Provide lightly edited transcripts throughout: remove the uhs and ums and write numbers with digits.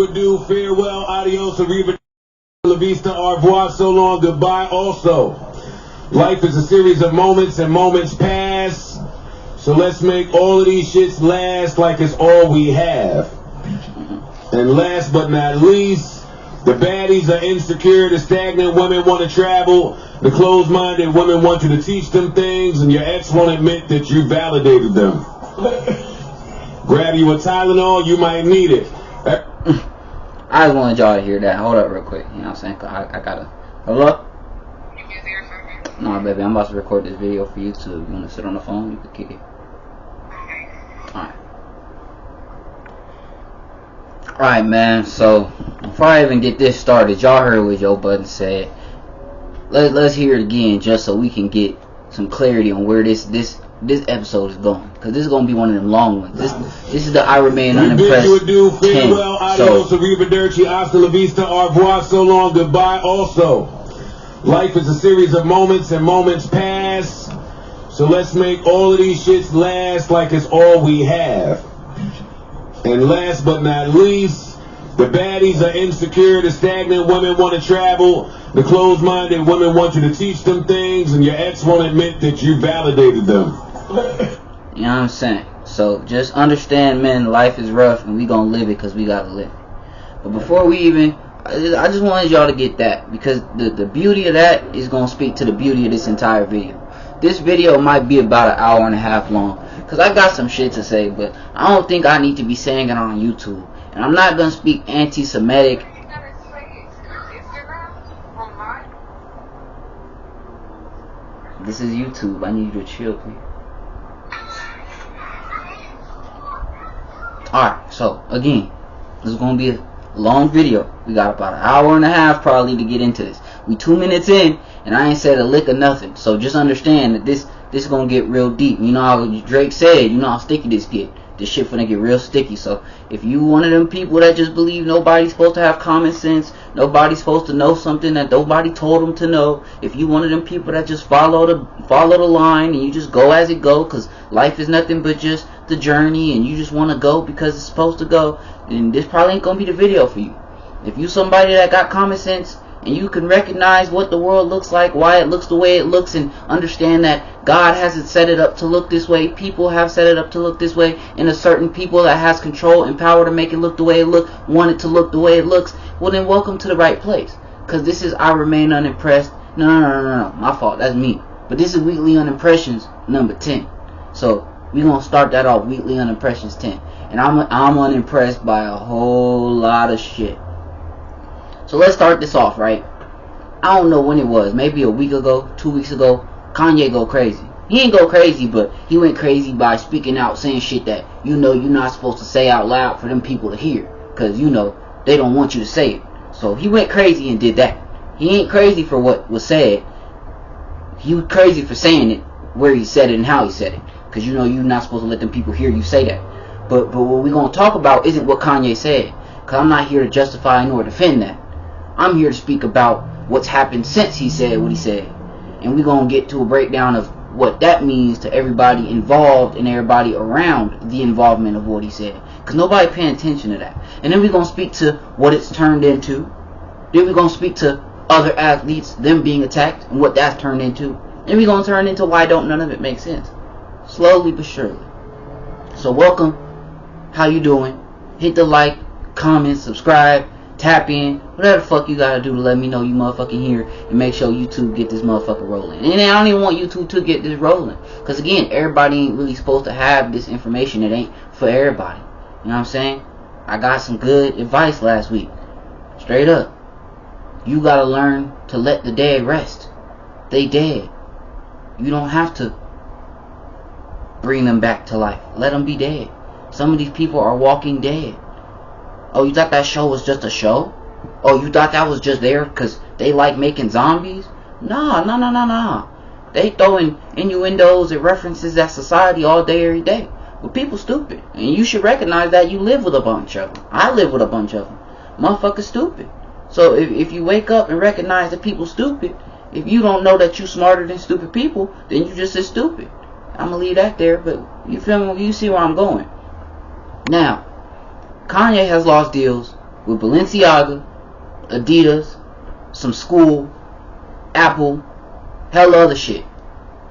Adieu, farewell, adios, arrivederci, la vista, au revoir, so long, goodbye. Also, life is a series of moments and moments pass. So let's make all of these shits last like it's all we have. And last but not least, the baddies are insecure, the stagnant women want to travel, the closed-minded women want you to teach them things, and your ex won't admit that you validated them. Grab you a Tylenol, you might need it. I just wanted y'all to hear that. Hold up real quick. You know what I'm saying? I gotta... Hello? You busy or something? No, baby. I'm about to record this video for you too. You wanna sit on the phone? You can kick it. Okay. Alright. Alright, man. So, before I even get this started, y'all heard what Joe Budden said. Let's hear it again just so we can get some clarity on where this episode is going, because this is going to be one of them long ones. This is the I Remain Unimpressed 10. Farewell, adios, arrivederci, hasta la vista, au revoir, so long, goodbye. Also, life is a series of moments and moments pass. So let's make all of these shits last like it's all we have. And last but not least, the baddies are insecure, the stagnant women want to travel, the closed-minded women want you to teach them things, and your ex won't admit that you validated them. You know what I'm saying? So just understand, man, life is rough and we gonna live it because we gotta live it. But before we even, I just wanted y'all to get that, because the beauty of that is gonna speak to the beauty of this entire video. This video might be about an hour and a half long, because I got some shit to say, but I don't think I need to be saying it on YouTube. And I'm not gonna speak anti-Semitic. This is YouTube. I need you to chill, please. Alright, so again, this is gonna be a long video. We got about an hour and a half probably to get into this. We 2 minutes in and I ain't said a lick of nothing. So just understand that this is gonna get real deep. You know how Drake said, you know how sticky this get. This shit finna get real sticky. So if you one of them people that just believe nobody's supposed to have common sense, nobody's supposed to know something that nobody told them to know, if you one of them people that just follow the line and you just go as it go, because life is nothing but just the journey and you just want to go because it's supposed to go, then this probably ain't gonna be the video for you. If you somebody that got common sense and you can recognize what the world looks like, why it looks the way it looks, and understand that God hasn't set it up to look this way, people have set it up to look this way, and a certain people that has control and power to make it look the way it look, want it to look the way it looks, well then welcome to the right place. Because this is I Remain Unimpressed. No, my fault, that's me. But this is Weekly Unimpressions number 10. So we gonna start that off, Weekly Unimpressions 10. And I'm unimpressed by a whole lot of shit. So let's start this off, right? I don't know when it was, maybe a week ago, 2 weeks ago, Kanye go crazy. He ain't go crazy, but he went crazy by speaking out, saying shit that you know you're not supposed to say out loud for them people to hear, because you know they don't want you to say it. So he went crazy and did that. He ain't crazy for what was said. He was crazy for saying it, where he said it and how he said it, because you know you're not supposed to let them people hear you say that. But what we're gonna talk about isn't what Kanye said, because I'm not here to justify nor defend that. I'm here to speak about what's happened since he said what he said. And we're going to get to a breakdown of what that means to everybody involved and everybody around the involvement of what he said. Because nobody paying attention to that. And then we're going to speak to what it's turned into. Then we're going to speak to other athletes, them being attacked, and what that's turned into. And we're going to turn into why don't none of it make sense. Slowly but surely. So welcome. How you doing? Hit the like, comment, subscribe, tap in, whatever the fuck you gotta do to let me know you motherfucking here, and make sure YouTube get this motherfucker rolling. And I don't even want YouTube to get this rolling, because again, everybody ain't really supposed to have this information. It ain't for everybody. You know what I'm saying? I got some good advice last week. Straight up. You gotta learn to let the dead rest. They dead. You don't have to bring them back to life. Let them be dead. Some of these people are walking dead. Oh, you thought that show was just a show? Oh, you thought that was just there because they like making zombies? Nah. They throwing innuendos and references at society all day, every day. But people stupid. And you should recognize that you live with a bunch of them. I live with a bunch of them. Motherfuckers stupid. So if you wake up and recognize that people stupid, if you don't know that you smarter than stupid people, then you just as stupid. I'm going to leave that there, but you feel me? You see where I'm going. Now, Kanye has lost deals with Balenciaga, Adidas, some school, Apple, hella other shit.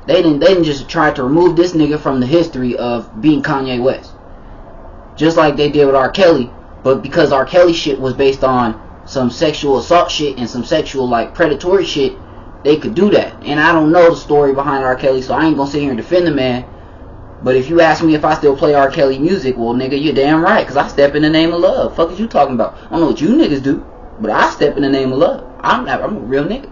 They didn't just try to remove this nigga from the history of being Kanye West. Just like they did with R. Kelly, but because R. Kelly shit was based on some sexual assault shit and some sexual like predatory shit, they could do that. And I don't know the story behind R. Kelly, so I ain't gonna sit here and defend the man. But if you ask me if I still play R. Kelly music, well nigga, you're damn right, cause I step in the name of love. Fuck is you talking about? I don't know what you niggas do, but I step in the name of love. I'm a real nigga.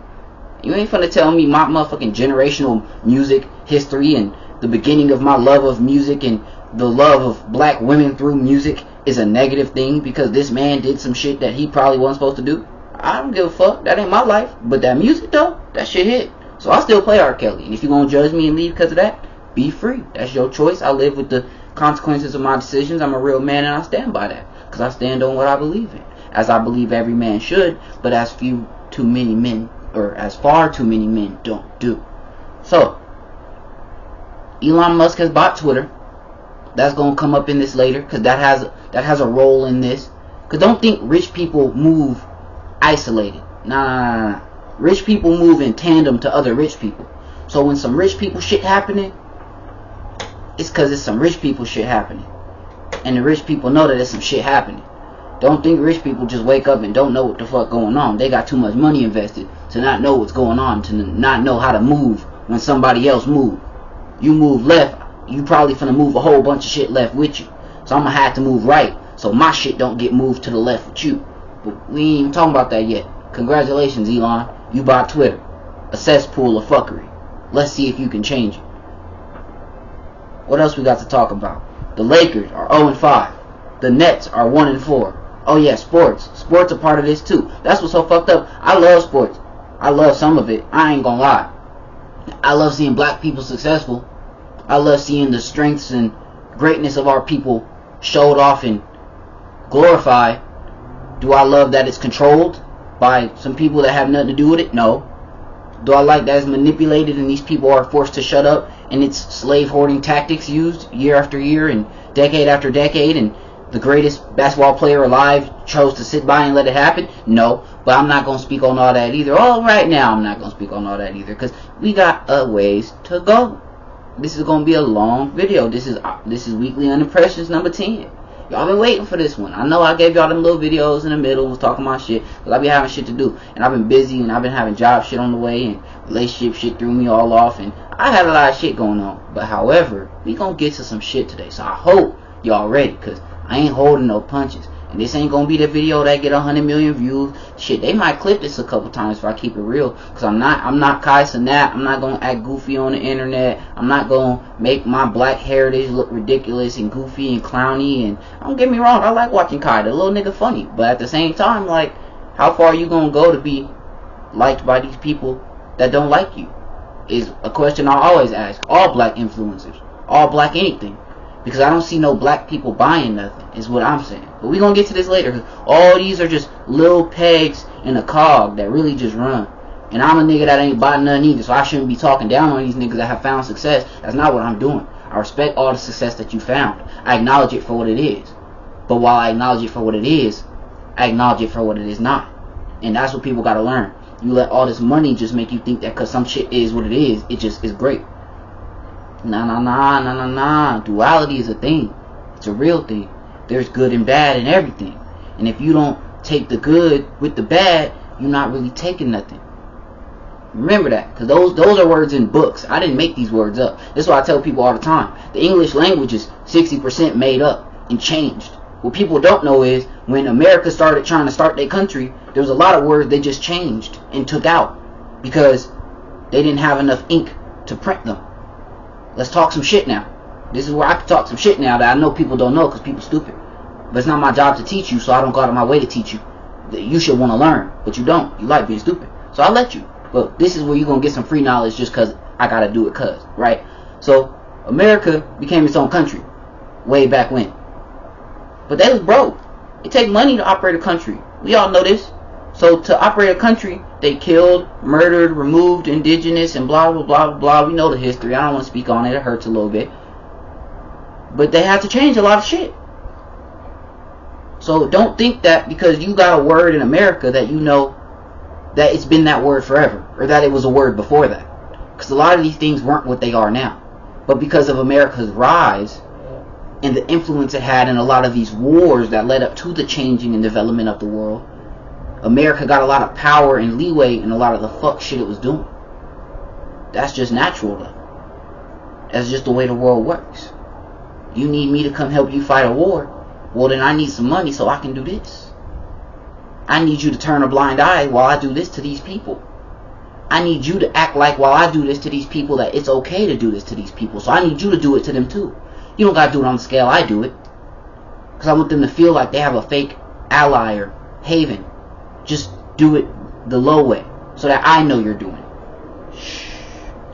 You ain't finna tell me my motherfucking generational music history and the beginning of my love of music and the love of black women through music is a negative thing because this man did some shit that he probably wasn't supposed to do. I don't give a fuck. That ain't my life. But that music though, that shit hit. So I still play R. Kelly. And if you gonna judge me and leave because of that, be free. That's your choice. I live with the consequences of my decisions. I'm a real man and I stand by that. Because I stand on what I believe in. As I believe every man should, but as far too many men don't do. So, Elon Musk has bought Twitter. That's gonna come up in this later, because that has a role in this. Because don't think rich people move isolated. Nah. Rich people move in tandem to other rich people. So when some rich people shit happening, it's because it's some rich people shit happening. And the rich people know that there's some shit happening. Don't think rich people just wake up and don't know what the fuck going on. They got too much money invested to not know what's going on, to not know how to move when somebody else move. You move left, you probably finna move a whole bunch of shit left with you. So I'm gonna have to move right, so my shit don't get moved to the left with you. But we ain't even talking about that yet. Congratulations, Elon. You bought Twitter. A cesspool of fuckery. Let's see if you can change it. What else we got to talk about? The Lakers are 0-5. The Nets are 1-4. Oh yeah, sports. Sports are part of this too. That's what's so fucked up. I love sports. I love some of it. I ain't gonna lie. I love seeing black people successful. I love seeing the strengths and greatness of our people showed off and glorified. Do I love that it's controlled by some people that have nothing to do with it? No. Do I like that it's manipulated and these people are forced to shut up and it's slave hoarding tactics used year after year and decade after decade and the greatest basketball player alive chose to sit by and let it happen? No. But I'm not going to speak on all that either. Oh, right now I'm not going to speak on all that either because we got a ways to go. This is going to be a long video. This is weekly Unimpressions number 10. Y'all been waiting for this one. I know I gave y'all them little videos in the middle and was talking my shit, because I be having shit to do, and I've been busy, and I've been having job shit on the way, and relationship shit threw me all off, and I had a lot of shit going on. But however, we gonna get to some shit today, so I hope y'all ready, because I ain't holding no punches. And this ain't gonna be the video that get 100 million views. Shit, they might clip this a couple times if I keep it real. Cause I'm not Kai Cenat. I'm not gonna act goofy on the internet. I'm not gonna make my black heritage look ridiculous and goofy and clowny. And don't get me wrong, I like watching Kai. The little nigga funny. But at the same time, like, how far are you gonna go to be liked by these people that don't like you? Is a question I always ask all black influencers, all black anything. Because I don't see no black people buying nothing, is what I'm saying. But we gonna get to this later, because all these are just little pegs in a cog that really just run. And I'm a nigga that ain't buying nothing either, so I shouldn't be talking down on these niggas that have found success. That's not what I'm doing. I respect all the success that you found. I acknowledge it for what it is. But while I acknowledge it for what it is, I acknowledge it for what it is not. And that's what people gotta learn. You let all this money just make you think that because some shit is what it just is great. Nah. Duality is a thing. It's a real thing. There's good and bad in everything. And if you don't take the good with the bad, you're not really taking nothing. Remember that. Because those are words in books. I didn't make these words up. That's why I tell people all the time. The English language is 60% made up and changed. What people don't know is when America started trying to start their country, there was a lot of words they just changed and took out because they didn't have enough ink to print them. Let's talk some shit now. This is where I can talk some shit now that I know people don't know because people stupid. But it's not my job to teach you, so I don't go out of my way to teach you. You should want to learn, but you don't. You like being stupid. So I'll let you. But this is where you're going to get some free knowledge just because I got to do it right? So America became its own country way back when. But they was broke. It takes money to operate a country. We all know this. So to operate a country, they killed, murdered, removed indigenous, and blah, blah, blah, blah. We know the history. I don't want to speak on it. It hurts a little bit. But they had to change a lot of shit. So don't think that because you got a word in America that you know that it's been that word forever, or that it was a word before that. Because a lot of these things weren't what they are now. But because of America's rise and the influence it had in a lot of these wars that led up to the changing and development of the world, America got a lot of power and leeway in a lot of the fuck shit it was doing. That's just natural though. That's just the way the world works. You need me to come help you fight a war. Well, then I need some money so I can do this. I need you to turn a blind eye while I do this to these people. I need you to act like while I do this to these people that it's okay to do this to these people. So I need you to do it to them too. You don't got to do it on the scale I do it. Because I want them to feel like they have a fake ally or haven. Just do it the low way so that I know you're doing it. Shh.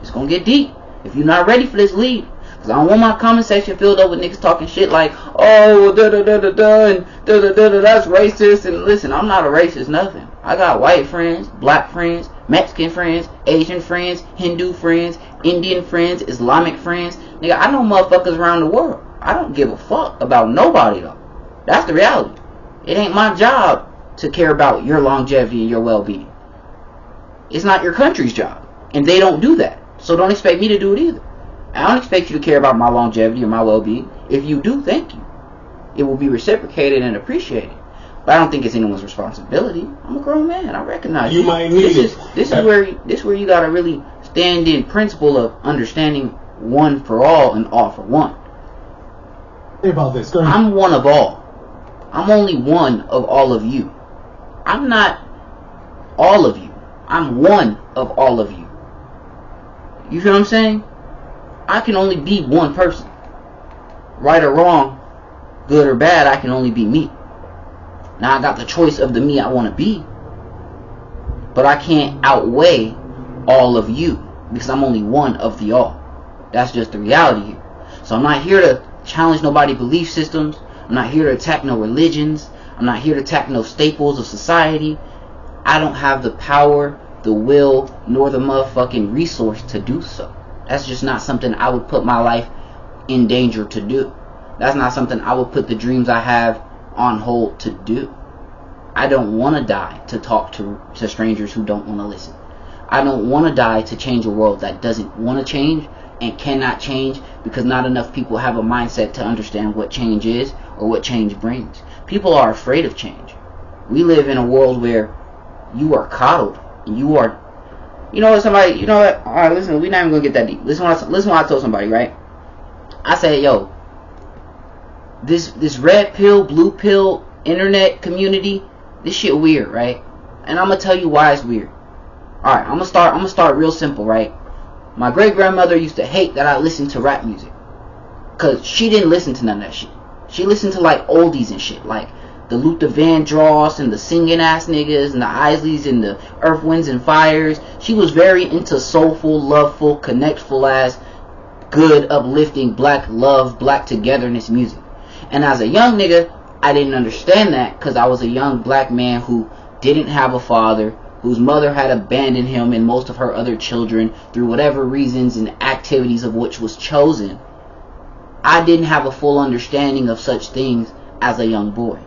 It's going to get deep. If you're not ready for this, leave. Because I don't want my comment section filled up with niggas talking shit like, oh, da-da-da-da-da, and da-da-da-da, that's racist. And listen, I'm not a racist, nothing. I got white friends, black friends, Mexican friends, Asian friends, Hindu friends, Indian friends, Islamic friends. Nigga, I know motherfuckers around the world. I don't give a fuck about nobody, though. That's the reality. It ain't my job to care about your longevity and your well-being. It's not your country's job. And they don't do that. So don't expect me to do it either. I don't expect you to care about my longevity or my well-being. If you do, thank you. It will be reciprocated and appreciated. But I don't think it's anyone's responsibility. I'm a grown man. I recognize you might need it. This is where you gotta really stand in principle of understanding one for all and all for one. Say about this. Go ahead. I'm one of all. I'm only one of all of you. I'm not all of you. I'm one of all of you. You feel what I'm saying? I can only be one person. Right or wrong, good or bad, I can only be me. Now I got the choice of the me I want to be, but I can't outweigh all of you because I'm only one of the all. That's just the reality here. So I'm not here to challenge nobody's belief systems. I'm not here to attack no religions. I'm not here to attack no staples of society. I don't have the power, the will, nor the motherfucking resource to do so. That's just not something I would put my life in danger to do. That's not something I would put the dreams I have on hold to do. I don't want to die to talk to strangers who don't want to listen. I don't want to die to change a world that doesn't want to change and cannot change because not enough people have a mindset to understand what change is or what change brings. People are afraid of change. We live in a world where you are coddled and you are, you know what, somebody, you know what, alright, listen, we're not even going to get that deep. Listen what I told somebody, right? I said, yo, this red pill, blue pill internet community, this shit weird, right? And I'm going to tell you why it's weird. Alright, I'm gonna start real simple, right? My great grandmother used to hate that I listened to rap music. Cause she didn't listen to none of that shit. She listened to like oldies and shit, like the Luther Vandross and the singing ass niggas and the Isleys and the Earth, Winds and Fires. She was very into soulful, loveful, connectful ass, good, uplifting, black love, black togetherness music. And as a young nigga, I didn't understand that because I was a young black man who didn't have a father, whose mother had abandoned him and most of her other children through whatever reasons and activities of which was chosen. I didn't have a full understanding of such things as a young boy.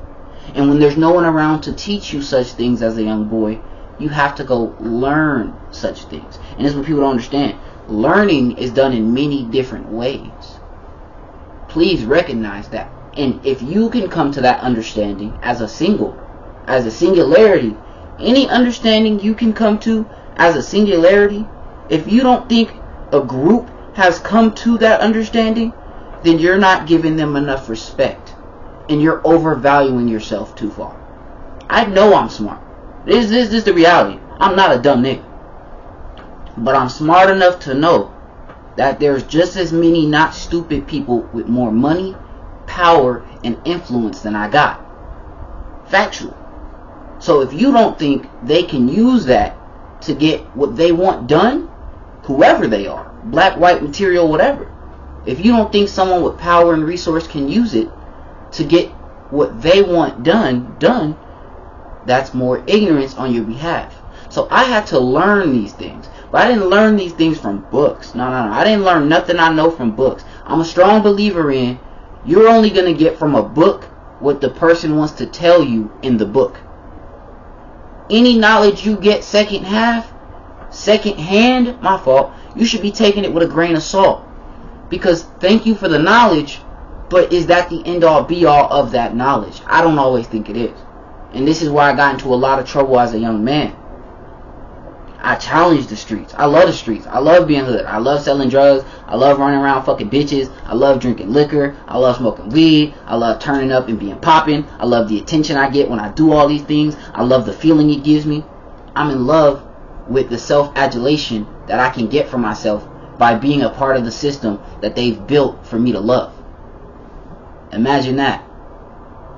And when there's no one around to teach you such things as a young boy, you have to go learn such things. And this is what people don't understand. Learning is done in many different ways. Please recognize that. And if you can come to that understanding as a singularity, any understanding you can come to as a singularity, if you don't think a group has come to that understanding, then you're not giving them enough respect. And you're overvaluing yourself too far. I know I'm smart. This is the reality. I'm not a dumb nigga. But I'm smart enough to know that there's just as many not stupid people with more money, power, and influence than I got. Factual. So if you don't think they can use that to get what they want done, whoever they are, black, white, material, whatever, if you don't think someone with power and resource can use it to get what they want done, that's more ignorance on your behalf. So I had to learn these things. But I didn't learn these things from books. No. I didn't learn nothing I know from books. I'm a strong believer in you're only going to get from a book what the person wants to tell you in the book. Any knowledge you get second-hand, my fault, you should be taking it with a grain of salt. Because thank you for the knowledge, but is that the end-all be-all of that knowledge? I don't always think it is. And this is why I got into a lot of trouble as a young man. I challenge the streets. I love the streets. I love being hood. I love selling drugs. I love running around fucking bitches. I love drinking liquor. I love smoking weed. I love turning up and being popping. I love the attention I get when I do all these things. I love the feeling it gives me. I'm in love with the self-adulation that I can get for myself by being a part of the system that they've built for me to love. Imagine that.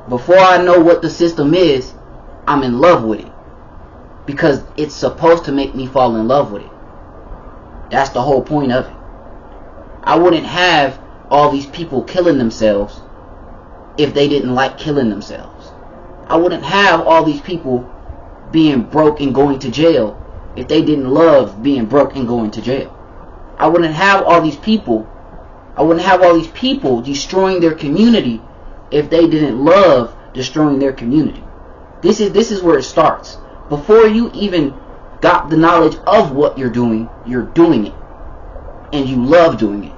Before I know what the system is, I'm in love with it. Because it's supposed to make me fall in love with it. That's the whole point of it. I wouldn't have all these people killing themselves if they didn't like killing themselves. I wouldn't have all these people being broke and going to jail if they didn't love being broke and going to jail. I wouldn't have all these people destroying their community if they didn't love destroying their community. This is where it starts. Before you even got the knowledge of what you're doing it. And you love doing it.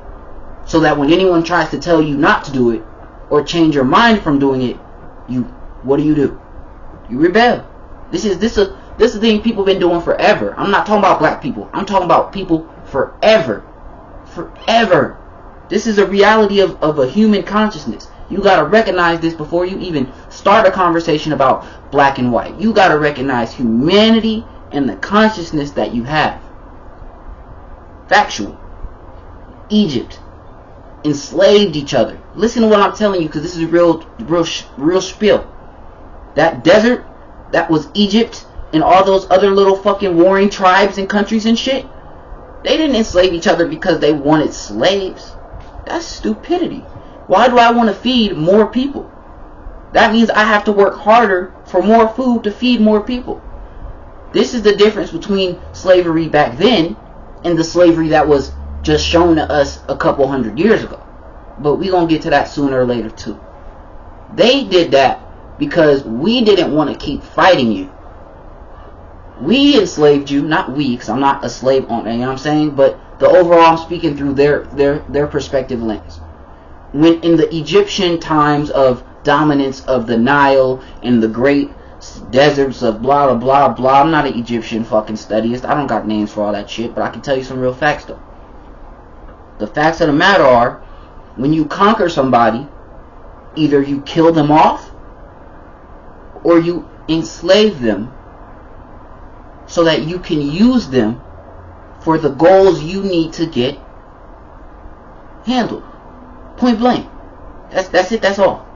So that when anyone tries to tell you not to do it, or change your mind from doing it, what do? You rebel. This is the thing people have been doing forever. I'm not talking about black people. I'm talking about people forever. Forever. This is a reality of a human consciousness. You gotta recognize this before you even start a conversation about black and white. You gotta recognize humanity and the consciousness that you have. Factual. Egypt enslaved each other. Listen to what I'm telling you, because this is real spiel. That desert, that was Egypt, and all those other little fucking warring tribes and countries and shit. They didn't enslave each other because they wanted slaves. That's stupidity. Why do I want to feed more people? That means I have to work harder for more food to feed more people. This is the difference between slavery back then and the slavery that was just shown to us a couple hundred years ago. But we're going to get to that sooner or later too. They did that because we didn't want to keep fighting you. We enslaved you, not we, because I'm not a slave owner, you know what I'm saying? But the overall, I'm speaking through their perspective lens. When in the Egyptian times of dominance of the Nile and the great deserts of blah blah blah blah, I'm not an Egyptian fucking studyist. I don't got names for all that shit, but I can tell you some real facts though. The facts of the matter are, when you conquer somebody, either you kill them off or you enslave them so that you can use them for the goals you need to get handled. Point blank. That's it, that's all.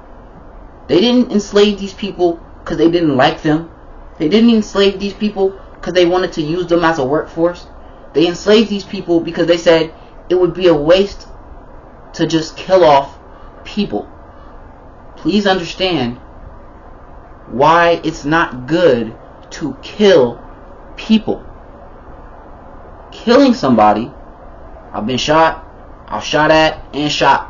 They didn't enslave these people because they didn't like them. They didn't enslave these people because they wanted to use them as a workforce. They enslaved these people because they said it would be a waste to just kill off people. Please understand why it's not good to kill people. Killing somebody, I've been shot, I've shot at and shot.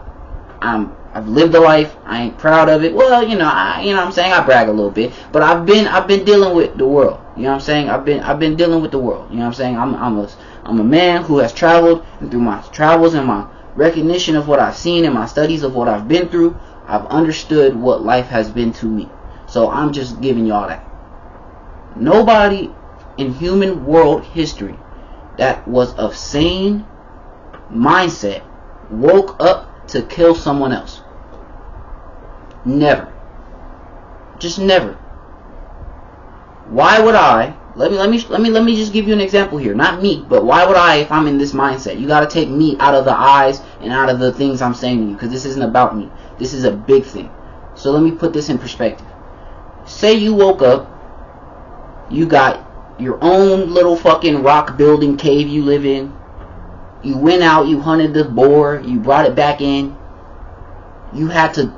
I've lived a life. I ain't proud of it. Well, you know what I'm saying, I brag a little bit, but I've been dealing with the world. You know what I'm saying? I've been dealing with the world. You know what I'm saying? I'm a man who has traveled, and through my travels and my recognition of what I've seen and my studies of what I've been through, I've understood what life has been to me. So I'm just giving y'all that. Nobody in human world history that was of sane mindset woke up to kill someone else. Never. Just never. Why would I? Let me just give you an example here. Not me, but why would I if I'm in this mindset? You got to take me out of the eyes and out of the things I'm saying to you, because this isn't about me. This is a big thing. So let me put this in perspective. Say you woke up, you got your own little fucking rock building cave you live in. You went out, you hunted the boar, you brought it back in. You had to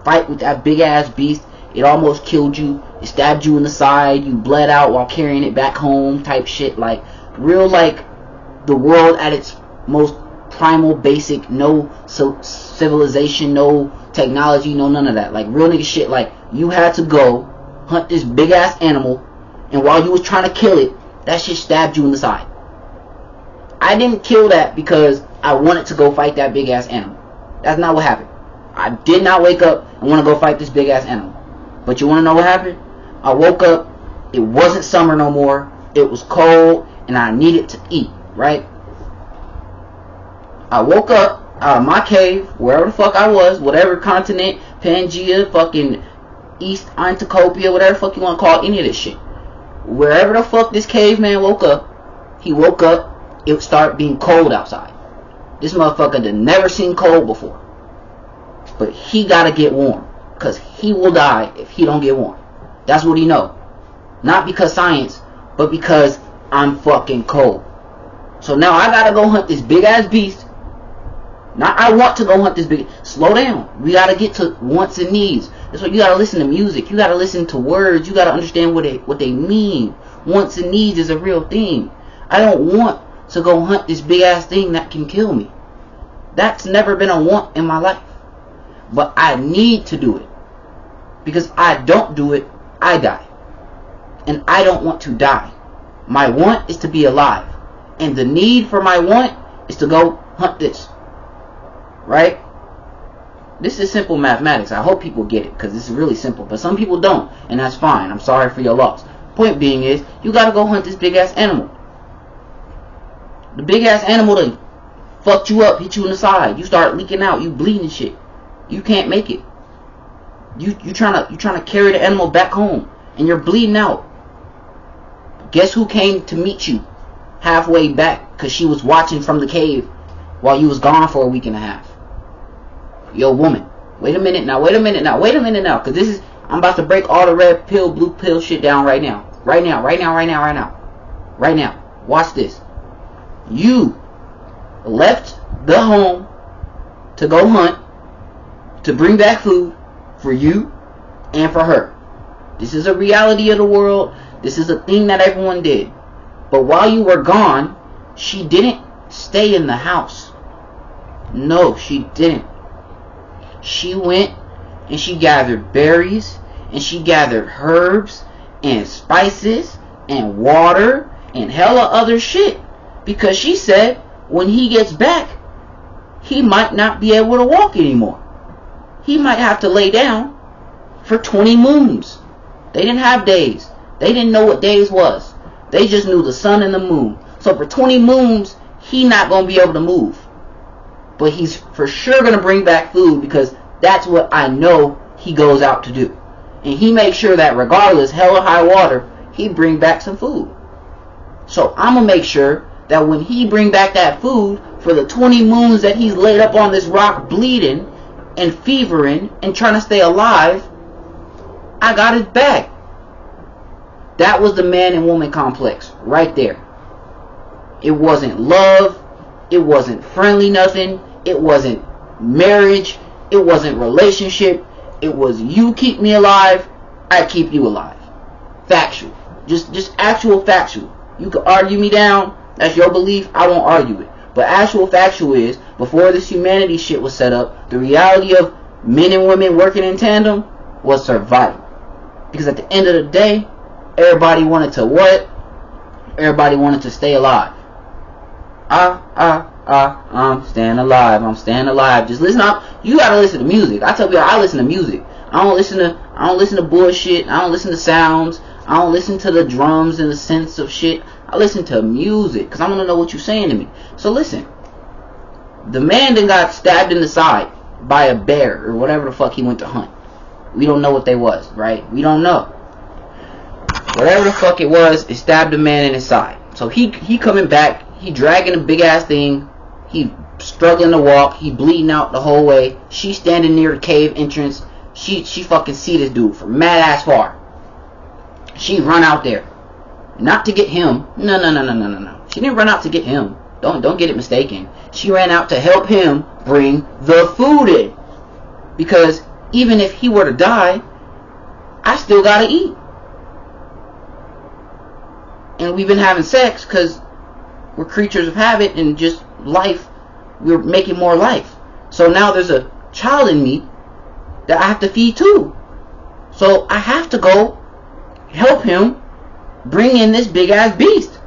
fight with that big ass beast. It almost killed you. It stabbed you in the side. You bled out while carrying it back home type shit. Like, real like the world at its most primal, basic, no civilization, no technology, no none of that. Like real nigga shit. Like you had to go hunt this big ass animal, and while you was trying to kill it, that shit stabbed you in the side. I didn't kill that because I wanted to go fight that big ass animal. That's not what happened. I did not wake up and want to go fight this big ass animal. But you want to know what happened? I woke up, it wasn't summer no more, it was cold, and I needed to eat, right? I woke up out of my cave, wherever the fuck I was, whatever continent, Pangea, fucking East Antacopia, whatever the fuck you want to call any of this shit. Wherever the fuck this caveman woke up, he woke up, it started being cold outside. This motherfucker had never seen cold before. But he gotta get warm, because he will die if he don't get warm. That's what he know. Not because science, but because I'm fucking cold. So now I gotta go hunt this big ass beast. Now I want to go hunt this big. Slow down. We gotta get to wants and needs. That's why you gotta listen to music. You gotta listen to words. You gotta understand what they mean. Wants and needs is a real thing. I don't want to go hunt this big ass thing that can kill me. That's never been a want in my life. But I need to do it. Because I don't do it, I die. And I don't want to die. My want is to be alive. And the need for my want is to go hunt this. Right? This is simple mathematics. I hope people get it, because this is really simple. But some people don't, and that's fine. I'm sorry for your loss. Point being is, you gotta go hunt this big ass animal. The big ass animal that fucked you up, hit you in the side. You start leaking out, you bleeding shit. You can't make it. You trying to carry the animal back home, and you're bleeding out. Guess who came to meet you halfway back, because she was watching from the cave while you was gone for a week and a half? Your woman. Wait a minute now, because this is, I'm about to break all the red pill, blue pill shit down right now. Right now. Watch this. You left the home to go hunt, to bring back food for you and for her. This is a reality of the world. This is a thing that everyone did. But while you were gone, she didn't stay in the house. No, she didn't. She went and she gathered berries, and she gathered herbs and spices and water and hella other shit, because she said when he gets back, he might not be able to walk anymore. He might have to lay down for 20 moons. They didn't have days. They didn't know what days was. They just knew the sun and the moon. So for 20 moons, he not going to be able to move. But he's for sure going to bring back food, because that's what I know he goes out to do. And he makes sure that regardless, hell or high water, he bring back some food. So I'm going to make sure that when he bring back that food, for the 20 moons that he's laid up on this rock bleeding and fevering and trying to stay alive, I got his back. That was the man and woman complex right there. It wasn't love. It wasn't friendly nothing. It wasn't marriage. It wasn't relationship. It was you keep me alive, I keep you alive. Factual. Just actual factual. You can argue me down. That's your belief. I won't argue it. But actual factual is, before this humanity shit was set up, the reality of men and women working in tandem was survival. Because at the end of the day, everybody wanted to what? Everybody wanted to stay alive. I'm staying alive. I'm staying alive. Just listen up. You gotta listen to music. I tell people I listen to music. I don't listen to bullshit. I don't listen to sounds. I don't listen to the drums and the synths of shit. I listen to music because I want to know what you're saying to me. So listen. The man then got stabbed in the side by a bear or whatever the fuck he went to hunt. We don't know what they was, right? We don't know. Whatever the fuck it was, it stabbed the man in his side. So he coming back. He dragging a big ass thing. He struggling to walk. He bleeding out the whole way. She standing near the cave entrance. She fucking see this dude from mad ass far. She run out there. Not to get him. No. She didn't run out to get him. Don't get it mistaken. She ran out to help him bring the food in. Because even if he were to die, I still gotta eat. And we've been having sex because we're creatures of habit and just life. we're making more life. So now there's a child in me that I have to feed too. So I have to go help him bring in this big ass beast.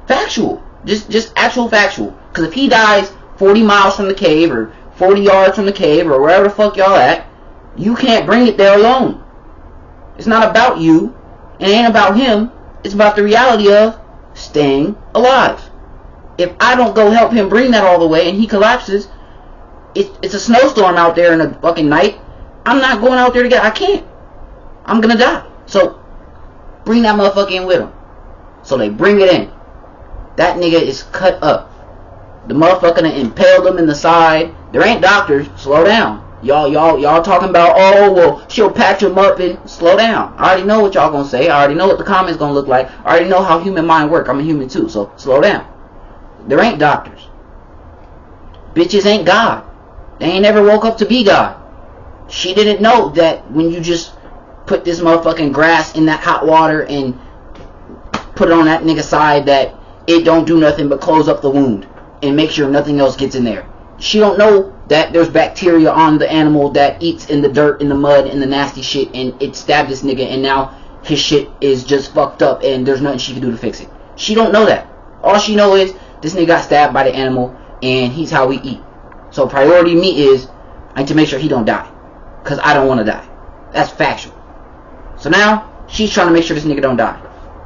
Factual. Just actual factual. Because if he dies 40 miles from the cave or 40 yards from the cave or wherever the fuck y'all at, you can't bring it there alone. It's not about you. It ain't about him. It's about the reality of staying alive. If I don't go help him bring that all the way and he collapses, it's a snowstorm out there in the fucking night, I'm not going out there to get, I can't. I'm gonna die. So, bring that motherfucker in with him. So they bring it in. That nigga is cut up. The motherfucker done impaled him in the side. There ain't doctors. Slow down. Y'all talking about, oh, well, she'll patch him up and slow down. I already know what y'all gonna say. I already know what the comments gonna look like. I already know how human mind work. I'm a human too, so slow down. There ain't doctors. Bitches ain't God. They ain't never woke up to be God. She didn't know that when you just put this motherfucking grass in that hot water and put it on that nigga's side that it don't do nothing but close up the wound and make sure nothing else gets in there. She don't know that there's bacteria on the animal that eats in the dirt, in the mud, in the nasty shit, and it stabbed this nigga and now his shit is just fucked up and there's nothing she can do to fix it. She don't know that. All she know is this nigga got stabbed by the animal and he's how we eat. So priority me is I need to make sure he don't die. Because I don't want to die. That's factual. So now she's trying to make sure this nigga don't die.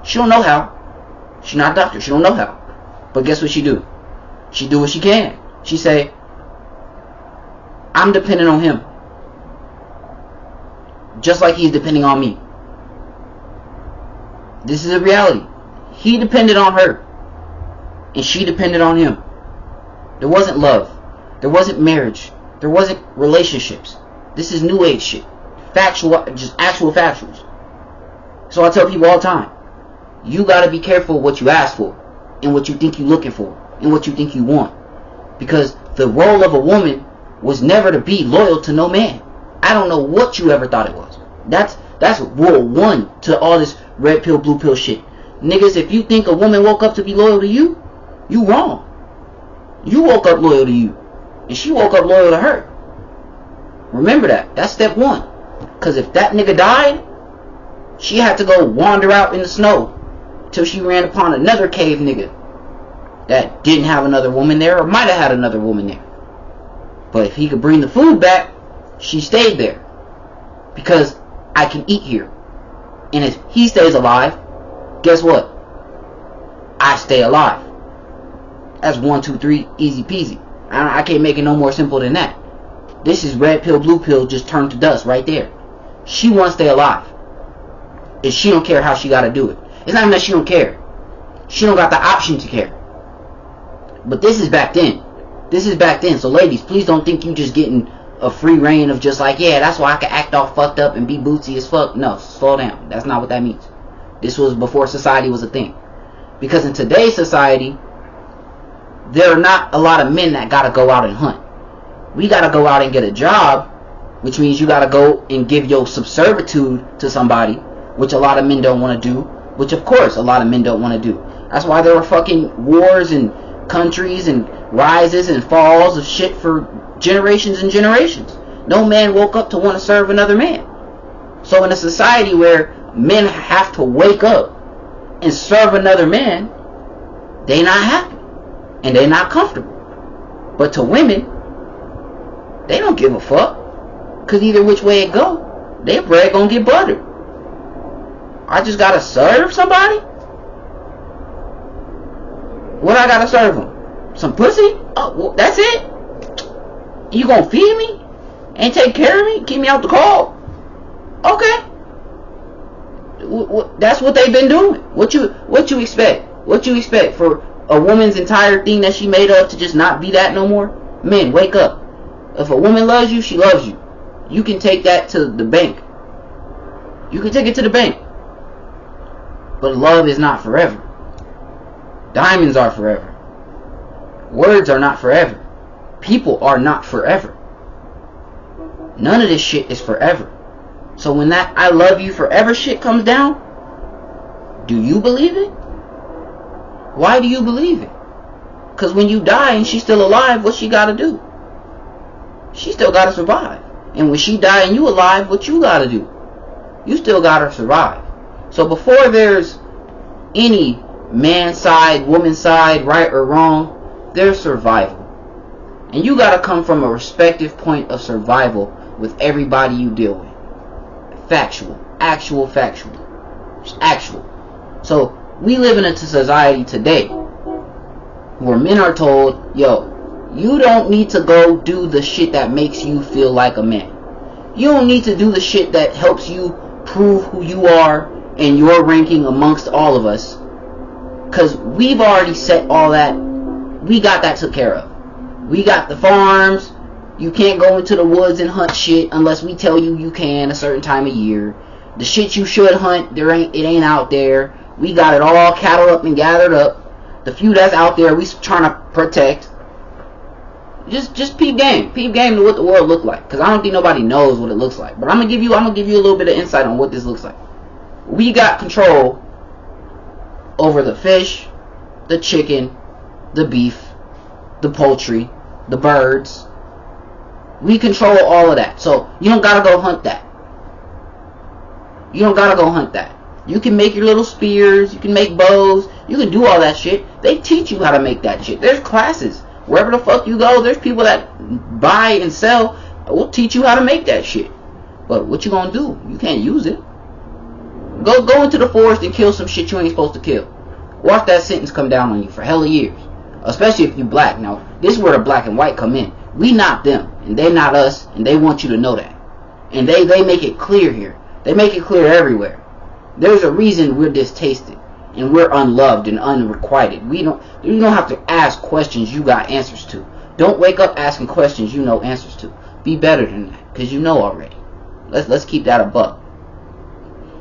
She don't know how. She's not a doctor. She don't know how. But guess what she do? She do what she can. She say, I'm dependent on him. Just like he's depending on me. This is a reality. He depended on her. And she depended on him. There wasn't love. There wasn't marriage. There wasn't relationships. This is new age shit. Factual, just actual factuals. So I tell people all the time, you gotta be careful what you ask for, and what you think you're looking for, and what you think you want. Because the role of a woman was never to be loyal to no man. I don't know what you ever thought it was. That's rule one to all this red pill, blue pill shit. Niggas, if you think a woman woke up to be loyal to you, you wrong. You woke up loyal to you, and she woke up loyal to her. Remember that. That's step one. Because if that nigga died, she had to go wander out in the snow till she ran upon another cave nigga that didn't have another woman there, or might have had another woman there. But if he could bring the food back, she stayed there. Because I can eat here. And if he stays alive, guess what? I stay alive. That's 1, 2, 3, easy peasy. I can't make it no more simple than that. This is red pill, blue pill, just turned to dust right there. She wants to stay alive. And she don't care how she gotta do it. It's not even that she don't care. She don't got the option to care. But this is back then. This is back then. So ladies, please don't think you just getting a free reign of just like, yeah, that's why I can act all fucked up and be bootsy as fuck. No, slow down. That's not what that means. This was before society was a thing. Because in today's society, there are not a lot of men that gotta go out and hunt. We gotta go out and get a job, which means you gotta go and give your subservitude to somebody, which a lot of men don't want to do, which of course a lot of men don't want to do. That's why there were fucking wars and countries and rises and falls of shit for generations and generations. No man woke up to want to serve another man. So in a society where men have to wake up and serve another man, they not happy and they not comfortable. But to women, they don't give a fuck, cause either which way it go, their bread gonna get buttered. I just gotta serve somebody? What I gotta serve them? Some pussy? Oh, well, that's it? You gonna feed me? And take care of me? Keep me out the cold? Okay. That's what they've been doing. What you expect? What you expect for a woman's entire thing that she made up to just not be that no more? Men, wake up. If a woman loves you, she loves you. You can take that to the bank. You can take it to the bank. But love is not forever. Diamonds are forever. Words are not forever. People are not forever. None of this shit is forever. So when that I love you forever shit comes down, do you believe it? Why do you believe it? Because when you die and she's still alive, what she got to do? She still got to survive. And when she die and you alive, what you got to do? You still got to survive. So before there's any man side, woman side, right or wrong, there's survival. And you got to come from a respective point of survival with everybody you deal with. Factual. Actual factual. Just actual. So we live in a society today where men are told, yo, you don't need to go do the shit that makes you feel like a man. You don't need to do the shit that helps you prove who you are and your ranking amongst all of us. Because we've already set all that. We got that took care of. We got the farms. You can't go into the woods and hunt shit unless we tell you you can a certain time of year. The shit you should hunt, it ain't out there. We got it all cattled up and gathered up. The few that's out there, we trying to protect. Just peep game to what the world look like. Cause I don't think nobody knows what it looks like. But I'm gonna give you a little bit of insight on what this looks like. We got control over the fish, the chicken, the beef, the poultry, the birds. We control all of that. So you don't gotta go hunt that. You don't gotta go hunt that. You can make your little spears, you can make bows, you can do all that shit. They teach you how to make that shit. There's classes. Wherever the fuck you go, there's people that buy and sell. Will teach you how to make that shit. But what you gonna do? You can't use it. Go into the forest and kill some shit you ain't supposed to kill. Watch that sentence come down on you for hella years. Especially if you black. Now, this is where the black and white come in. We not them, and they not us, and they want you to know that. And they make it clear here. They make it clear everywhere. There's a reason we're distasted, and we're unloved and unrequited. You don't have to ask questions you got answers to. Don't wake up asking questions you know answers to. Be better than that, because you know already. Let's keep that a buck.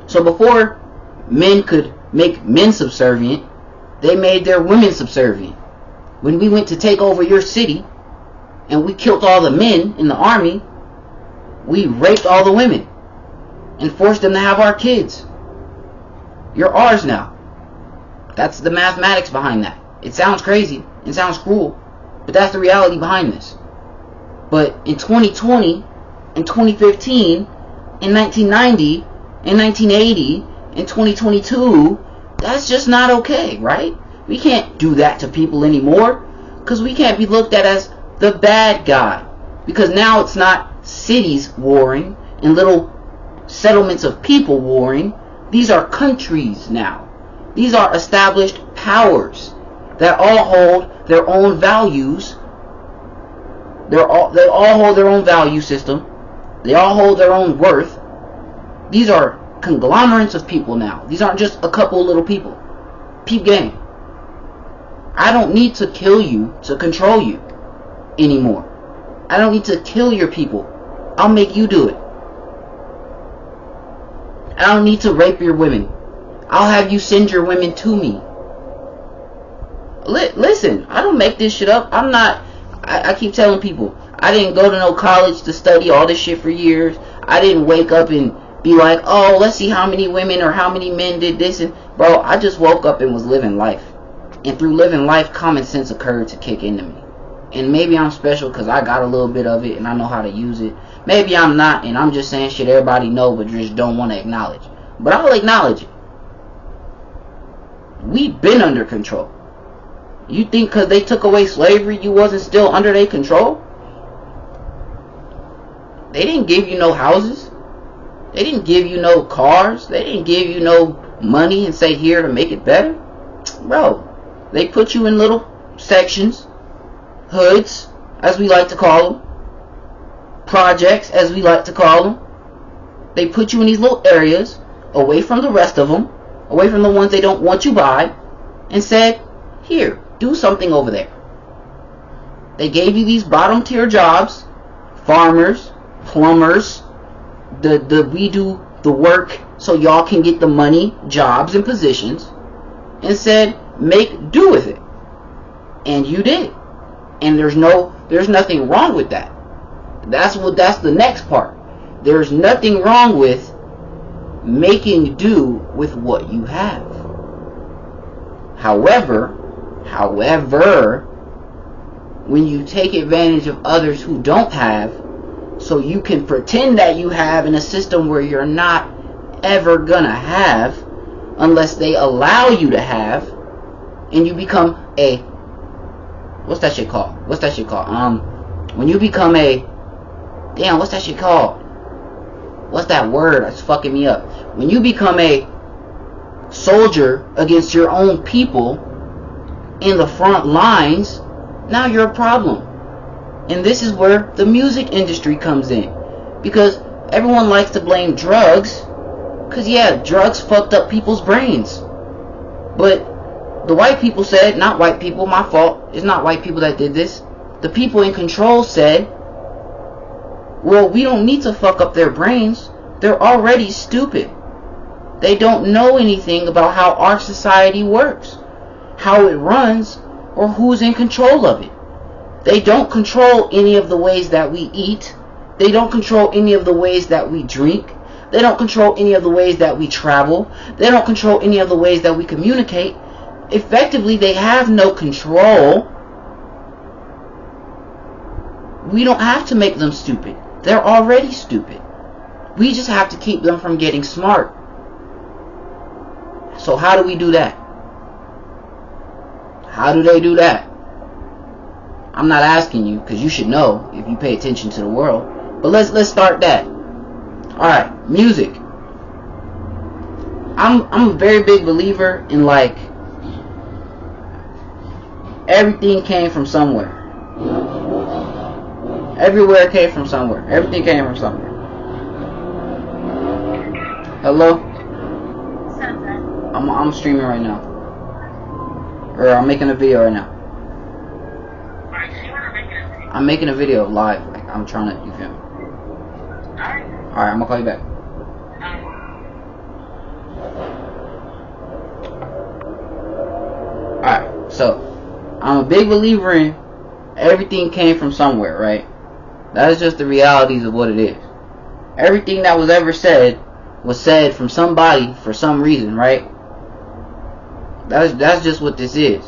So before men could make men subservient, they made their women subservient. When we went to take over your city, and we killed all the men in the army, we raped all the women and forced them to have our kids. You're ours now. That's the mathematics behind that. It sounds crazy. It sounds cruel. But that's the reality behind this. But in 2020, in 2015, in 1990, in 1980, in 2022, that's just not okay, right? We can't do that to people anymore. Because we can't be looked at as the bad guy. Because now it's not cities warring and little settlements of people warring. These are countries now. These are established powers that all hold their own values. They all hold their own value system. They all hold their own worth. These are conglomerates of people now. These aren't just a couple little people. Peep game. I don't need to kill you to control you anymore. I don't need to kill your people. I'll make you do it. I don't need to rape your women. I'll have you send your women to me. Listen, I don't make this shit up. I keep telling people, I didn't go to no college to study all this shit for years. I didn't wake up and be like, oh, let's see how many women or how many men did this. And bro, I just woke up and was living life. And through living life, common sense occurred to kick into me. And maybe I'm special because I got a little bit of it and I know how to use it. Maybe I'm not, and I'm just saying shit everybody know but just don't want to acknowledge. But I'll acknowledge it. We've been under control. You think because they took away slavery you wasn't still under their control? They didn't give you no houses. They didn't give you no cars. They didn't give you no money and say here to make it better. Bro, they put you in little sections, hoods, as we like to call them, projects, as we like to call them. They put you in these little areas, away from the rest of them, away from the ones they don't want you by, and said, here, do something over there. They gave you these bottom tier jobs, farmers, plumbers, the we do the work so y'all can get the money, jobs, and positions, and said, make do with it. And you did. And there's nothing wrong with that. That's the next part. There's nothing wrong with making do with what you have. However, when you take advantage of others who don't have, so you can pretend that you have in a system where you're not ever gonna have unless they allow you to have, and you become a what's that shit called? When you become a what's that shit called? What's that word? That's fucking me up. When you become a soldier against your own people in the front lines, now you're a problem. And this is where the music industry comes in. Because everyone likes to blame drugs. Because yeah, drugs fucked up people's brains. But the white people said, not white people, my fault, it's not white people that did this. The people in control said, well, we don't need to fuck up their brains. They're already stupid. They don't know anything about how our society works, how it runs, or who's in control of it. They don't control any of the ways that we eat. They don't control any of the ways that we drink. They don't control any of the ways that we travel. They don't control any of the ways that we communicate. Effectively, they have no control. We don't have to make them stupid. They're already stupid. We just have to keep them from getting smart. So how do we do that? How do they do that? I'm not asking you, because you should know if you pay attention to the world. But let's start that. Alright, music. I'm a very big believer in, like, everything came from somewhere. Everywhere came from somewhere. Everything came from somewhere. Hello? I'm streaming right now. Or I'm making a video right now. I'm making a video live. Like, I'm trying to, you feel me? Alright, I'm gonna call you back. Alright, so I'm a big believer in everything came from somewhere, right? That is just the realities of what it is. Everything that was ever said was said from somebody for some reason, right? That's just what this is.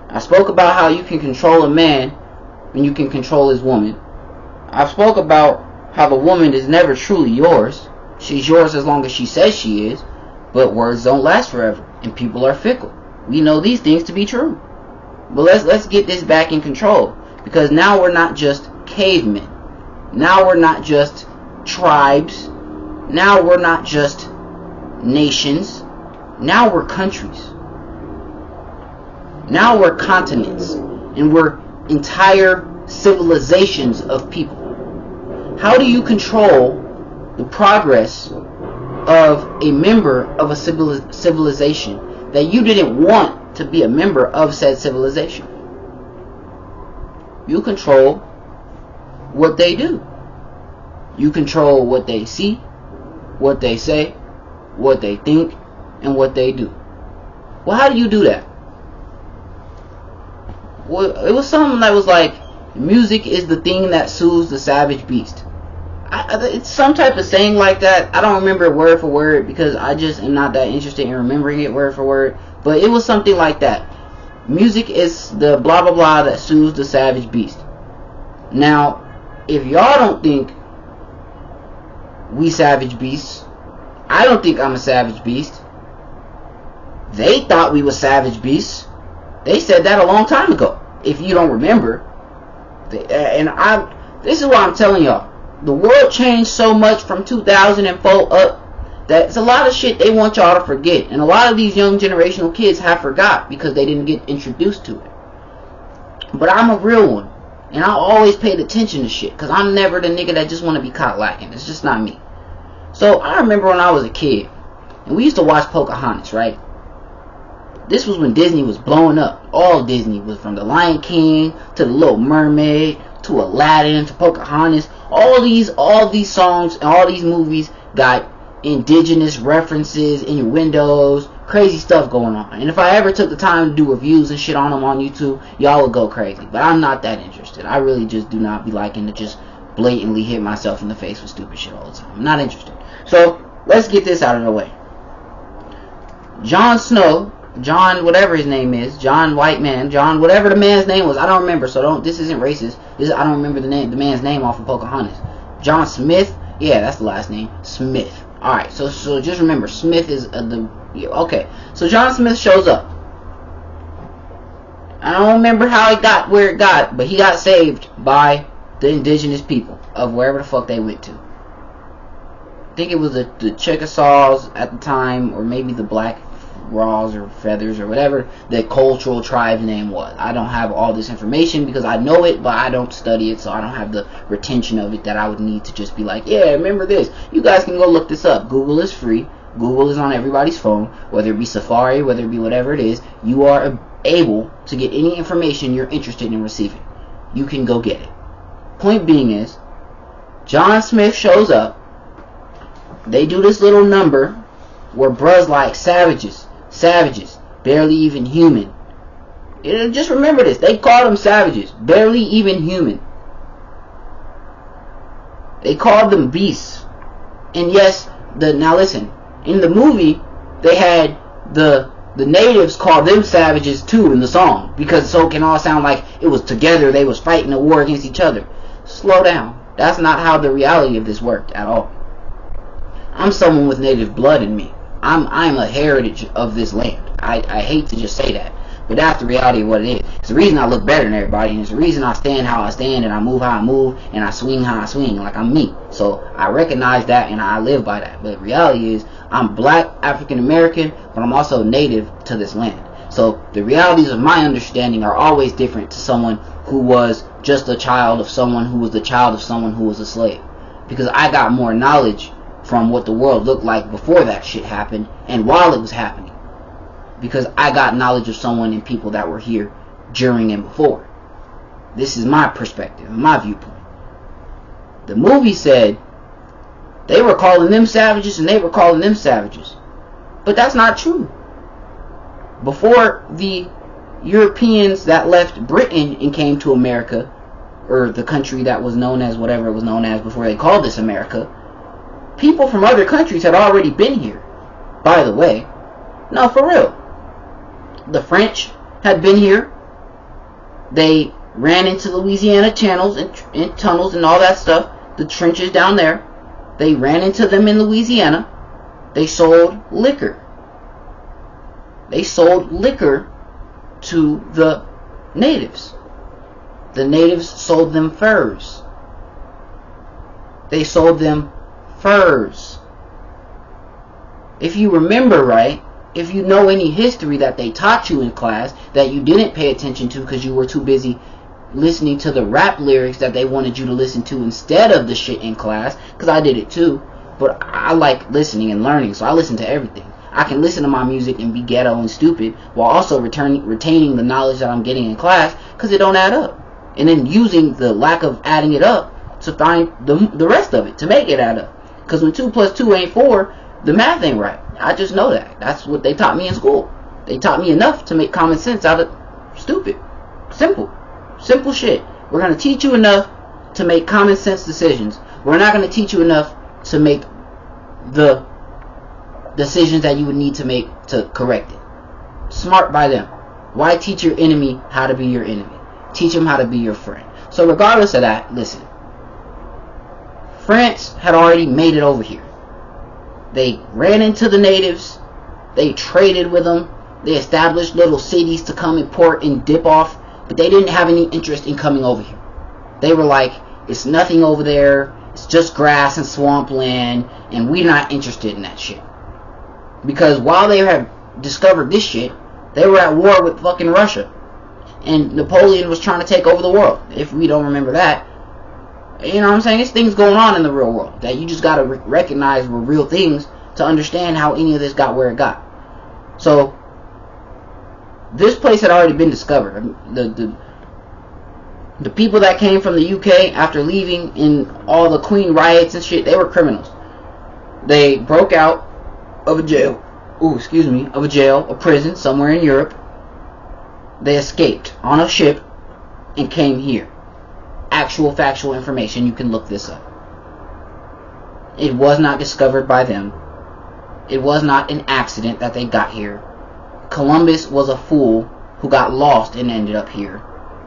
I spoke about how you can control a man when you can control his woman. I spoke about how the woman is never truly yours. She's yours as long as she says she is, but words don't last forever, and people are fickle. We know these things to be true. But let's get this back in control, because now we're not just cavemen. Now we're not just tribes. Now we're not just nations. Now we're countries. Now we're continents, and we're entire civilizations of people. How do you control the progress of a member of a civilization that you didn't want to be a member of said civilization? You control what they do. You control what they see, what they say, what they think, and what they do. Well, how do you do that? Well, it was something that was like, music is the thing that soothes the savage beast. It's some type of saying like that. I don't remember it word for word, because I just am not that interested in remembering it word for word. But it was something like that. Music is the blah blah blah that soothes the savage beast. Now, if y'all don't think we savage beasts, I don't think I'm a savage beast. They thought we were savage beasts. They said that a long time ago. If you don't remember, this is what I'm telling y'all. The world changed so much from 2004 up that it's a lot of shit they want y'all to forget, and a lot of these young generational kids have forgot because they didn't get introduced to it. But I'm a real one, and I always paid attention to shit, because I'm never the nigga that just want to be caught lacking. It's just not me. So I remember when I was a kid, and we used to watch Pocahontas, right? This was when Disney was blowing up. All Disney was, from the Lion King to the Little Mermaid to Aladdin to Pocahontas. All these songs and all these movies got indigenous references, innuendos, crazy stuff going on. And if I ever took the time to do reviews and shit on them on YouTube, y'all would go crazy. But I'm not that interested. I really just do not be liking to just blatantly hit myself in the face with stupid shit all the time. I'm not interested. So let's get this out of the way. Jon Snow John, whatever his name is, John White Man, John, whatever the man's name was, I don't remember. So don't. This isn't racist. I don't remember the man's name off of Pocahontas. John Smith. Yeah, that's the last name. Smith. All right. So just remember, Smith is okay. So John Smith shows up. I don't remember how it got where it got, but he got saved by the indigenous people of wherever the fuck they went to. I think it was the Chickasaws at the time, or maybe the Black Raws or Feathers or whatever the cultural tribe's name was. I don't have all this information because I know it, but I don't study it, so I don't have the retention of it that I would need to just be like, yeah, remember this. You guys can go look this up. Google is free. Google is on everybody's phone, whether it be Safari, whether it be whatever it is. You are able to get any information you're interested in receiving. You can go get it. Point being is, John Smith shows up. They do this little number where bruh's like, savages, barely even human. Just remember this. They called them savages, barely even human. They called them beasts. And yes, now listen, in the movie, they had the natives call them savages too in the song, because so it can all sound like it was together, they was fighting a war against each other. Slow down. That's not how the reality of this worked at all. I'm someone with native blood in me. I'm a heritage of this land. I hate to just say that, but that's the reality of what it is. It's the reason I look better than everybody, and it's the reason I stand how I stand, and I move how I move, and I swing how I swing, like I'm me. So I recognize that, and I live by that. But the reality is, I'm black, African American, but I'm also native to this land. So the realities of my understanding are always different to someone who was just a child of someone who was the child of someone who was a slave. Because I got more knowledge from what the world looked like before that shit happened and while it was happening. Because I got knowledge of someone and people that were here during and before. This is my perspective, my viewpoint. The movie said they were calling them savages and they were calling them savages. But that's not true. Before the Europeans that left Britain and came to America, or the country that was known as whatever it was known as before they called this America, people from other countries had already been here. By the way, no, for real. The French had been here. They ran into Louisiana channels and tunnels and all that stuff. The trenches down there. They ran into them in Louisiana. They sold liquor. They sold liquor to the natives. The natives sold them furs. They sold them furs. If you remember right, if you know any history that they taught you in class that you didn't pay attention to because you were too busy listening to the rap lyrics that they wanted you to listen to instead of the shit in class, because I did it too, but I like listening and learning, so I listen to everything. I can listen to my music and be ghetto and stupid while also retaining the knowledge that I'm getting in class, because it don't add up. And then using the lack of adding it up to find the rest of it, to make it add up. Because when 2 plus 2 ain't 4, the math ain't right. I just know that. That's what they taught me in school. They taught me enough to make common sense out of stupid. Simple shit. We're going to teach you enough to make common sense decisions. We're not going to teach you enough to make the decisions that you would need to make to correct it. Smart by them. Why teach your enemy how to be your enemy? Teach him how to be your friend. So regardless of that, listen. France had already made it over here. They ran into the natives. They traded with them. They established little cities to come and port and dip off. But they didn't have any interest in coming over here. They were like, it's nothing over there. It's just grass and swampland. And we're not interested in that shit. Because while they had discovered this shit, they were at war with fucking Russia. And Napoleon was trying to take over the world. If we don't remember that. You know what I'm saying? There's things going on in the real world that you just got to recognize were real things to understand how any of this got where it got. So, this place had already been discovered. The people that came from the UK after leaving in all the Queen riots and shit, they were criminals. They broke out of a jail. A prison somewhere in Europe. They escaped on a ship and came here. Actual factual information, you can look this up. It was not discovered by them. It was not an accident that they got here. Columbus was a fool who got lost and ended up here.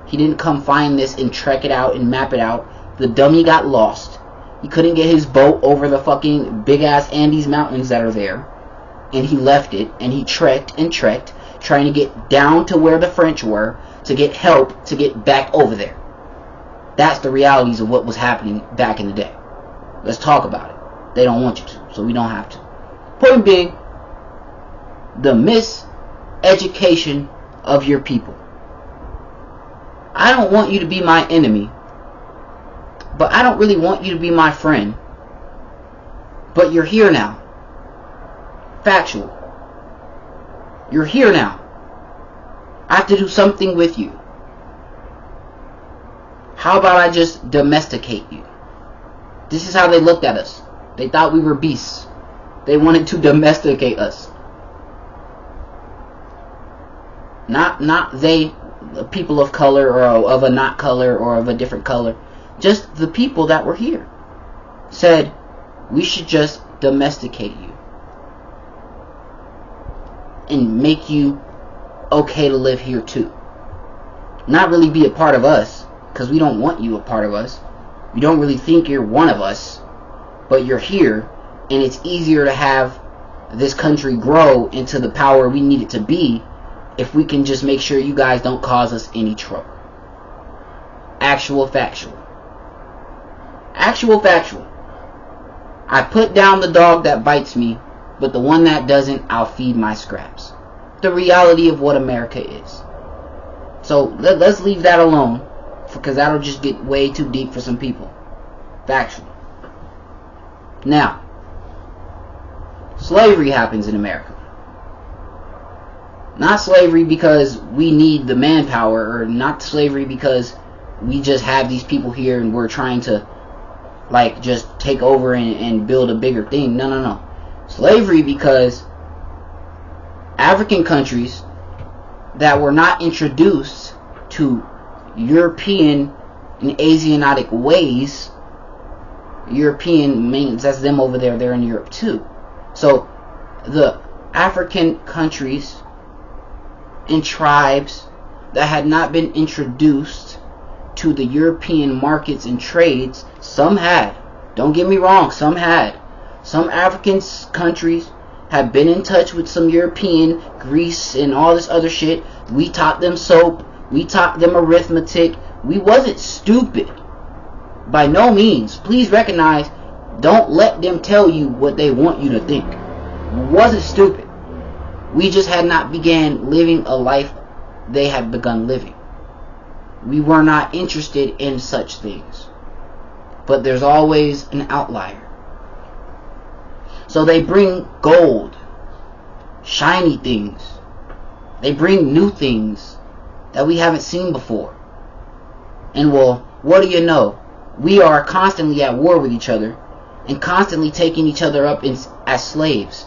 He didn't come find this and trek it out and map it out. The dummy got lost. He couldn't get his boat over the fucking big ass Andes mountains that are there. And he left it, and he trekked and trekked, trying to get down to where the French were to get help to get back over there. That's the realities of what was happening back in the day. Let's talk about it. They don't want you to, so we don't have to. Point being, the miseducation of your people. I don't want you to be my enemy, but I don't really want you to be my friend. But you're here now. Factual. You're here now. I have to do something with you. How about I just domesticate you? This is how they looked at us. They thought we were beasts. They wanted to domesticate us. Not they, the people of color or of a not color or of a different color. Just the people that were here said we should just domesticate you and make you okay to live here too. Not really be a part of us, because we don't want you a part of us. We don't really think you're one of us, but you're here, and it's easier to have this country grow into the power we need it to be if we can just make sure you guys don't cause us any trouble. Actual factual. Actual factual. I put down the dog that bites me, but the one that doesn't, I'll feed my scraps. The reality of what America is. So let's leave that alone, because that'll just get way too deep for some people. Factual. Now, slavery happens in America. Not slavery because we need the manpower, or not slavery because we just have these people here and we're trying to like just take over and build a bigger thing. No. Slavery because African countries that were not introduced to European and Asiatic ways. European means that's them over there. They're in Europe too. So the African countries and tribes that had not been introduced to the European markets and trades, some had. Don't get me wrong, some had. Some African countries have been in touch with some European, Greece, and all this other shit. We taught them soap. We taught them arithmetic. We wasn't stupid. By no means. Please recognize, don't let them tell you what they want you to think. We wasn't stupid. We just had not began living a life they had begun living. We were not interested in such things. But there's always an outlier. So they bring gold, shiny things. They bring new things that we haven't seen before. And well, what do you know? We are constantly at war with each other and constantly taking each other up as slaves.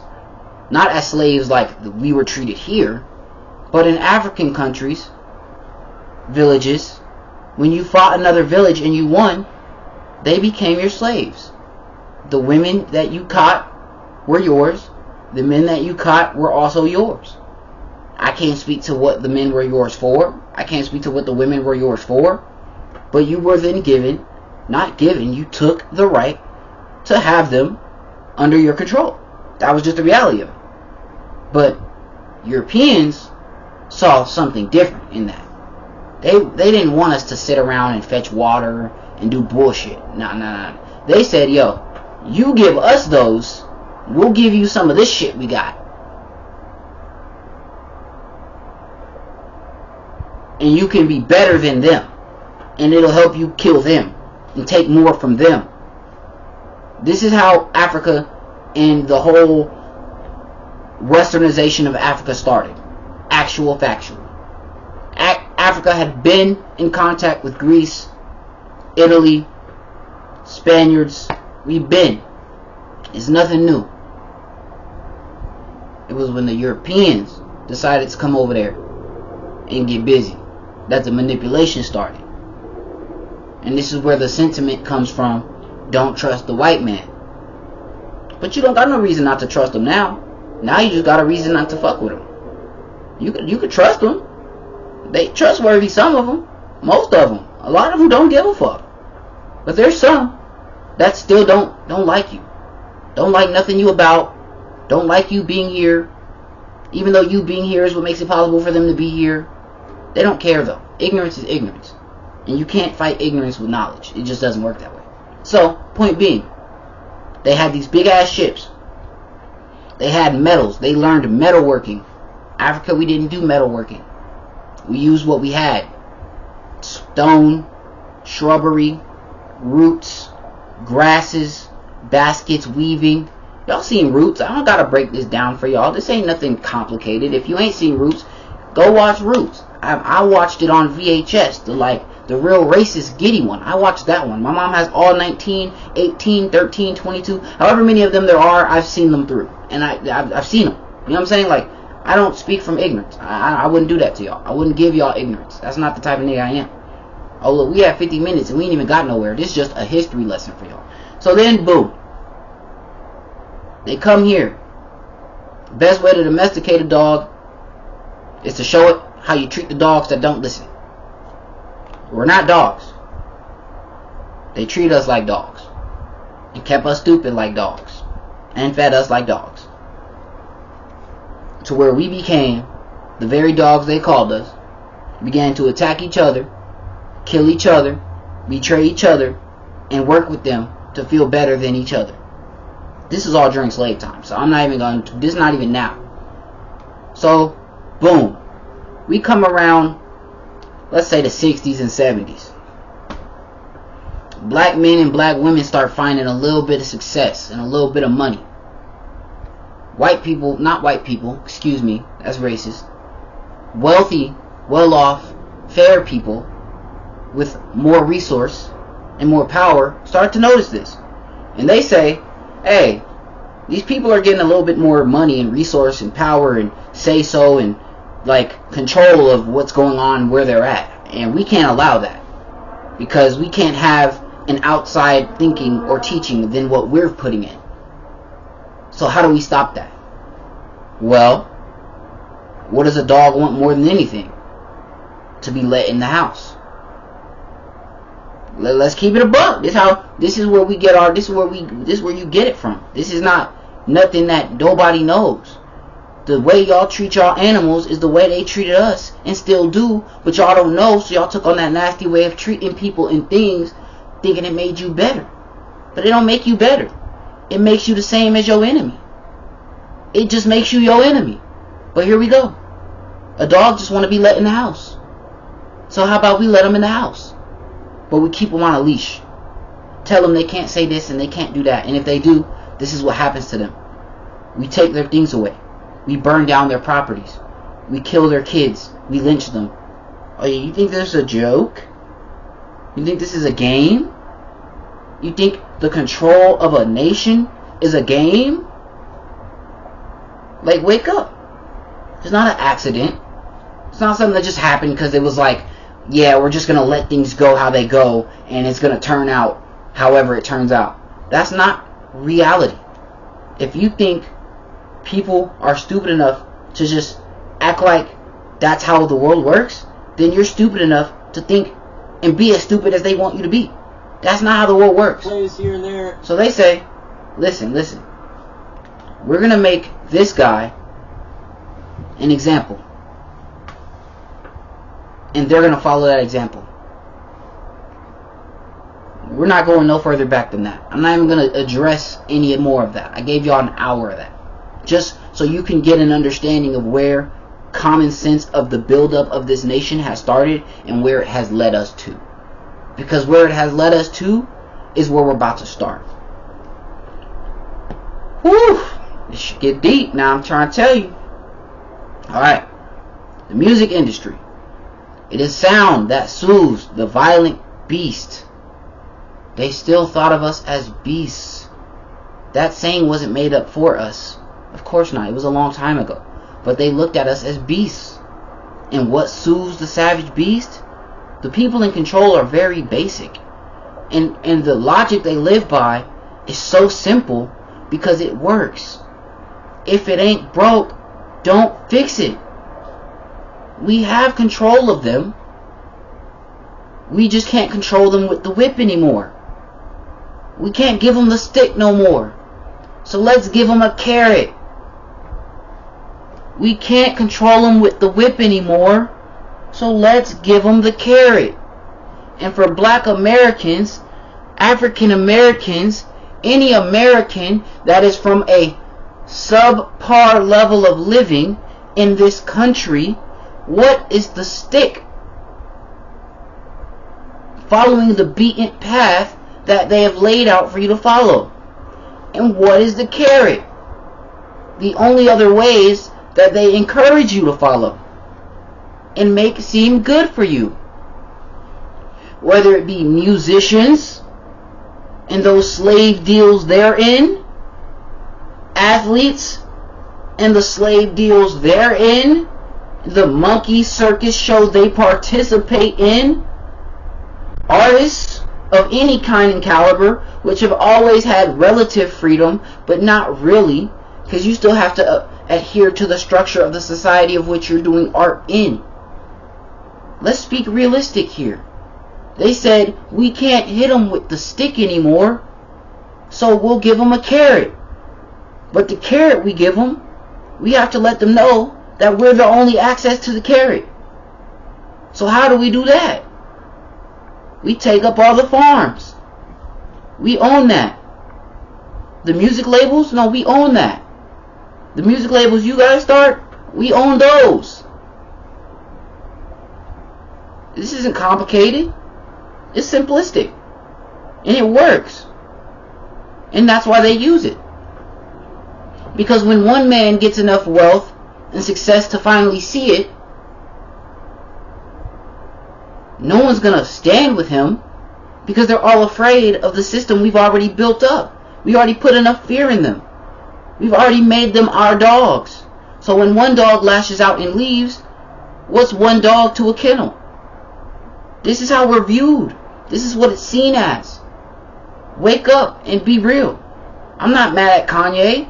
Not as slaves like we were treated here, but in African countries, villages, when you fought another village and you won, they became your slaves. The women that you caught were yours. The men that you caught were also yours. I can't speak to what the men were yours for. I can't speak to what the women were yours for. But you were then given, not given, you took the right to have them under your control. That was just the reality of it. But Europeans saw something different in that. They didn't want us to sit around and fetch water and do bullshit. Nah. They said, yo, you give us those, we'll give you some of this shit we got. And you can be better than them. And it'll help you kill them and take more from them. This is how Africa and the whole westernization of Africa started. Actual factual. Africa had been in contact with Greece, Italy, Spaniards. We've been. It's nothing new. It was when the Europeans decided to come over there and get busy that the manipulation started. And this is where the sentiment comes from, don't trust the white man. But you don't got no reason not to trust him now. Now you just got a reason not to fuck with him. You could trust them. They trustworthy, some of them. Most of them. A lot of them don't give a fuck. But there's some that still don't like you. Don't like nothing you about. Don't like you being here. Even though you being here is what makes it possible for them to be here. They don't care though. Ignorance is ignorance. And you can't fight ignorance with knowledge. It just doesn't work that way. So, point being, they had these big ass ships. They had metals. They learned metalworking. Africa, we didn't do metalworking. We used what we had. Stone, shrubbery, roots, grasses, baskets, weaving. Y'all seen Roots? I don't gotta break this down for y'all. This ain't nothing complicated. If you ain't seen Roots, go watch Roots. I watched it on VHS, the real racist giddy one. I watched that one. My mom has all 19, 18, 13, 22, however many of them there are, I've seen them through. And I've seen them. You know what I'm saying? Like, I don't speak from ignorance. I wouldn't do that to y'all. I wouldn't give y'all ignorance. That's not the type of nigga I am. Oh, look, we have 50 minutes and we ain't even got nowhere. This is just a history lesson for y'all. So then, boom. They come here. Best way to domesticate a dog is to show it how you treat the dogs that don't listen. We're not dogs. They treat us like dogs. And kept us stupid like dogs. And fed us like dogs. To where we became the very dogs they called us. Began to attack each other, kill each other, betray each other, and work with them to feel better than each other. This is all during slave time, so I'm not even going to, this is not even now. So, boom. We come around, let's say the 60s and 70s. Black men and black women start finding a little bit of success and a little bit of money. White people, not white people, excuse me, that's racist. Wealthy, well-off, fair people with more resource and more power start to notice this. And they say, hey, these people are getting a little bit more money and resource and power and say so and like control of what's going on where they're at. And we can't allow that. Because we can't have an outside thinking or teaching than what we're putting in. So how do we stop that? Well, what does a dog want more than anything? To be let in the house. Let's keep it a buck. This is where we get our, this is where you get it from. This is not nothing that nobody knows. The way y'all treat y'all animals is the way they treated us and still do, but y'all don't know, so y'all took on that nasty way of treating people and things thinking it made you better. But it don't make you better. It makes you the same as your enemy. It just makes you your enemy. But here we go. A dog just want to be let in the house. So how about we let them in the house? But we keep them on a leash. Tell them they can't say this and they can't do that. And if they do, this is what happens to them. We take their things away. We burn down their properties. We kill their kids. We lynch them. Oh, you think this is a joke? You think this is a game? You think the control of a nation is a game? Like, wake up. It's not an accident. It's not something that just happened because it was like, yeah, we're just going to let things go how they go and it's going to turn out however it turns out. That's not reality. If you think people are stupid enough to just act like that's how the world works, then you're stupid enough to think and be as stupid as they want you to be. That's not how the world works. Here and there. So they say, listen, we're going to make this guy an example. And they're going to follow that example. We're not going no further back than that. I'm not even going to address any more of that. I gave y'all an hour of that. Just so you can get an understanding of where common sense of the buildup of this nation has started and where it has led us to. Because where it has led us to is where we're about to start. Whew! This should get deep. Now I'm trying to tell you. Alright. The music industry. It is sound that soothes the violent beast. They still thought of us as beasts. That saying wasn't made up for us. Of course not. It was a long time ago. But they looked at us as beasts. And what soothes the savage beast? The people in control are very basic. And the logic they live by is so simple because it works. If it ain't broke, don't fix it. We have control of them. We just can't control them with the whip anymore. We can't give them the stick no more. So let's give them a carrot. We can't control them with the whip anymore. So let's give them the carrot. And for black Americans, African Americans, any American that is from a subpar level of living in this country, what is the stick? Following the beaten path that they have laid out for you to follow. And what is the carrot? The only other ways that they encourage you to follow and make seem good for you. Whether it be musicians and those slave deals they're in, athletes and the slave deals they're in, the monkey circus show they participate in, artists of any kind and caliber, which have always had relative freedom, but not really, because you still have to adhere to the structure of the society of which you're doing art in. Let's speak realistic here. They said, we can't hit them with the stick anymore, so we'll give them a carrot. But the carrot we give them, we have to let them know that we're the only access to the carrot. So how do we do that? We take up all the farms. We own that. The music labels, no, we own that. The music labels you guys start, we own those. This isn't complicated. It's simplistic. And it works. And that's why they use it. Because when one man gets enough wealth and success to finally see it, no one's going to stand with him, because they're all afraid of the system we've already built up. We already put enough fear in them. We've already made them our dogs. So when one dog lashes out and leaves, what's one dog to a kennel? This is how we're viewed. This is what it's seen as. Wake up and be real. I'm not mad at Kanye.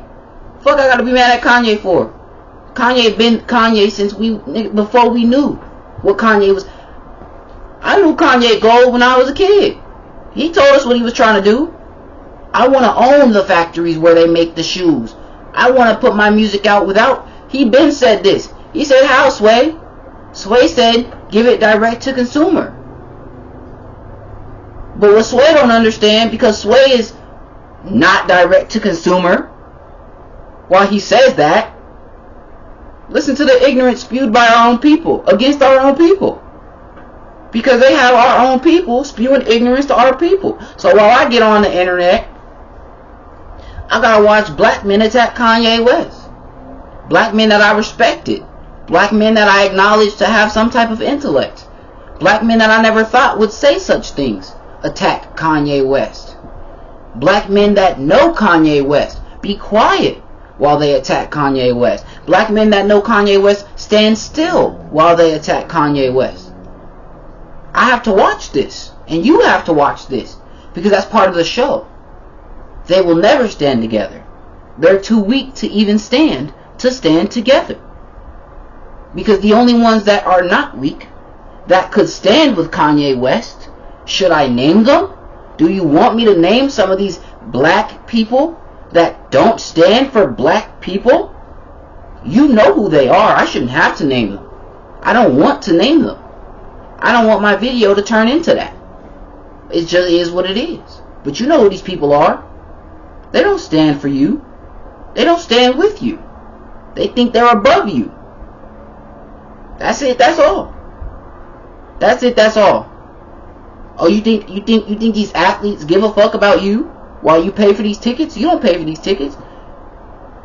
Fuck I gotta be mad at Kanye for? Kanye been Kanye since before we knew what Kanye was. I knew Kanye Gold when I was a kid. He told us what he was trying to do. I want to own the factories where they make the shoes. I want to put my music out without... He been said this. He said, how, Sway? Sway said, give it direct to consumer. But what Sway don't understand, because Sway is not direct to consumer, while he says that, listen to the ignorance spewed by our own people, against our own people. Because they have our own people spewing ignorance to our people. So while I get on the internet, I gotta watch black men attack Kanye West. Black men that I respected. Black men that I acknowledged to have some type of intellect. Black men that I never thought would say such things attack Kanye West. Black men that know Kanye West be quiet while they attack Kanye West. Black men that know Kanye West stand still while they attack Kanye West. I have to watch this, and you have to watch this, because that's part of the show. They will never stand together. They're too weak to even stand together. Because the only ones that are not weak, that could stand with Kanye West, should I name them? Do you want me to name some of these black people that don't stand for black people? You know who they are. I shouldn't have to name them. I don't want to name them. I don't want my video to turn into that. It just is what it is. But you know who these people are. They don't stand for you. They don't stand with you. They think they're above you. That's it, that's all. That's it, that's all. Oh, you think these athletes give a fuck about you while you pay for these tickets? You don't pay for these tickets.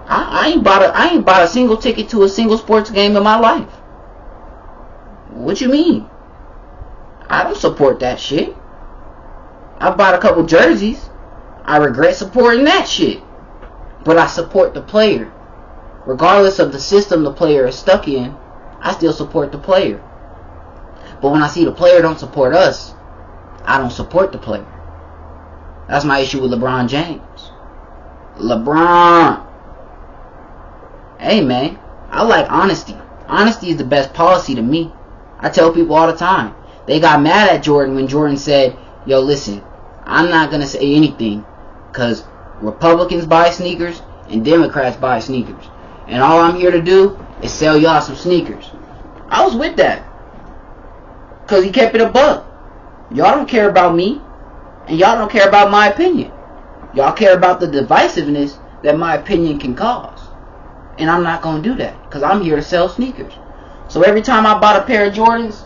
I ain't bought a single ticket to a single sports game in my life. What you mean? I don't support that shit. I bought a couple jerseys. I regret supporting that shit. But I support the player. Regardless of the system the player is stuck in, I still support the player. But when I see the player don't support us, I don't support the player. That's my issue with LeBron James. LeBron. Hey man, I like honesty. Honesty is the best policy to me. I tell people all the time. They got mad at Jordan when Jordan said, yo, listen, I'm not going to say anything because Republicans buy sneakers and Democrats buy sneakers. And all I'm here to do is sell y'all some sneakers. I was with that. Because he kept it a buck. Y'all don't care about me. And y'all don't care about my opinion. Y'all care about the divisiveness that my opinion can cause. And I'm not going to do that. Because I'm here to sell sneakers. So every time I bought a pair of Jordans,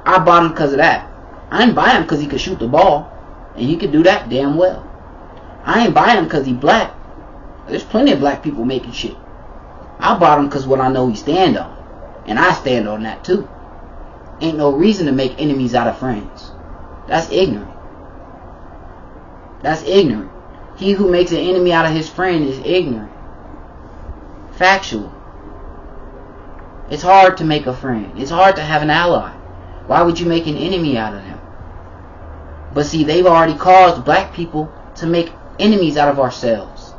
I bought them because of that. I didn't buy him because he could shoot the ball. And he could do that damn well. I ain't buying him because he black. There's plenty of black people making shit. I bought him because what I know he stand on. And I stand on that too. Ain't no reason to make enemies out of friends. That's ignorant. That's ignorant. He who makes an enemy out of his friend is ignorant. Factual. It's hard to make a friend. It's hard to have an ally. Why would you make an enemy out of them? But see, they've already caused black people to make enemies out of ourselves.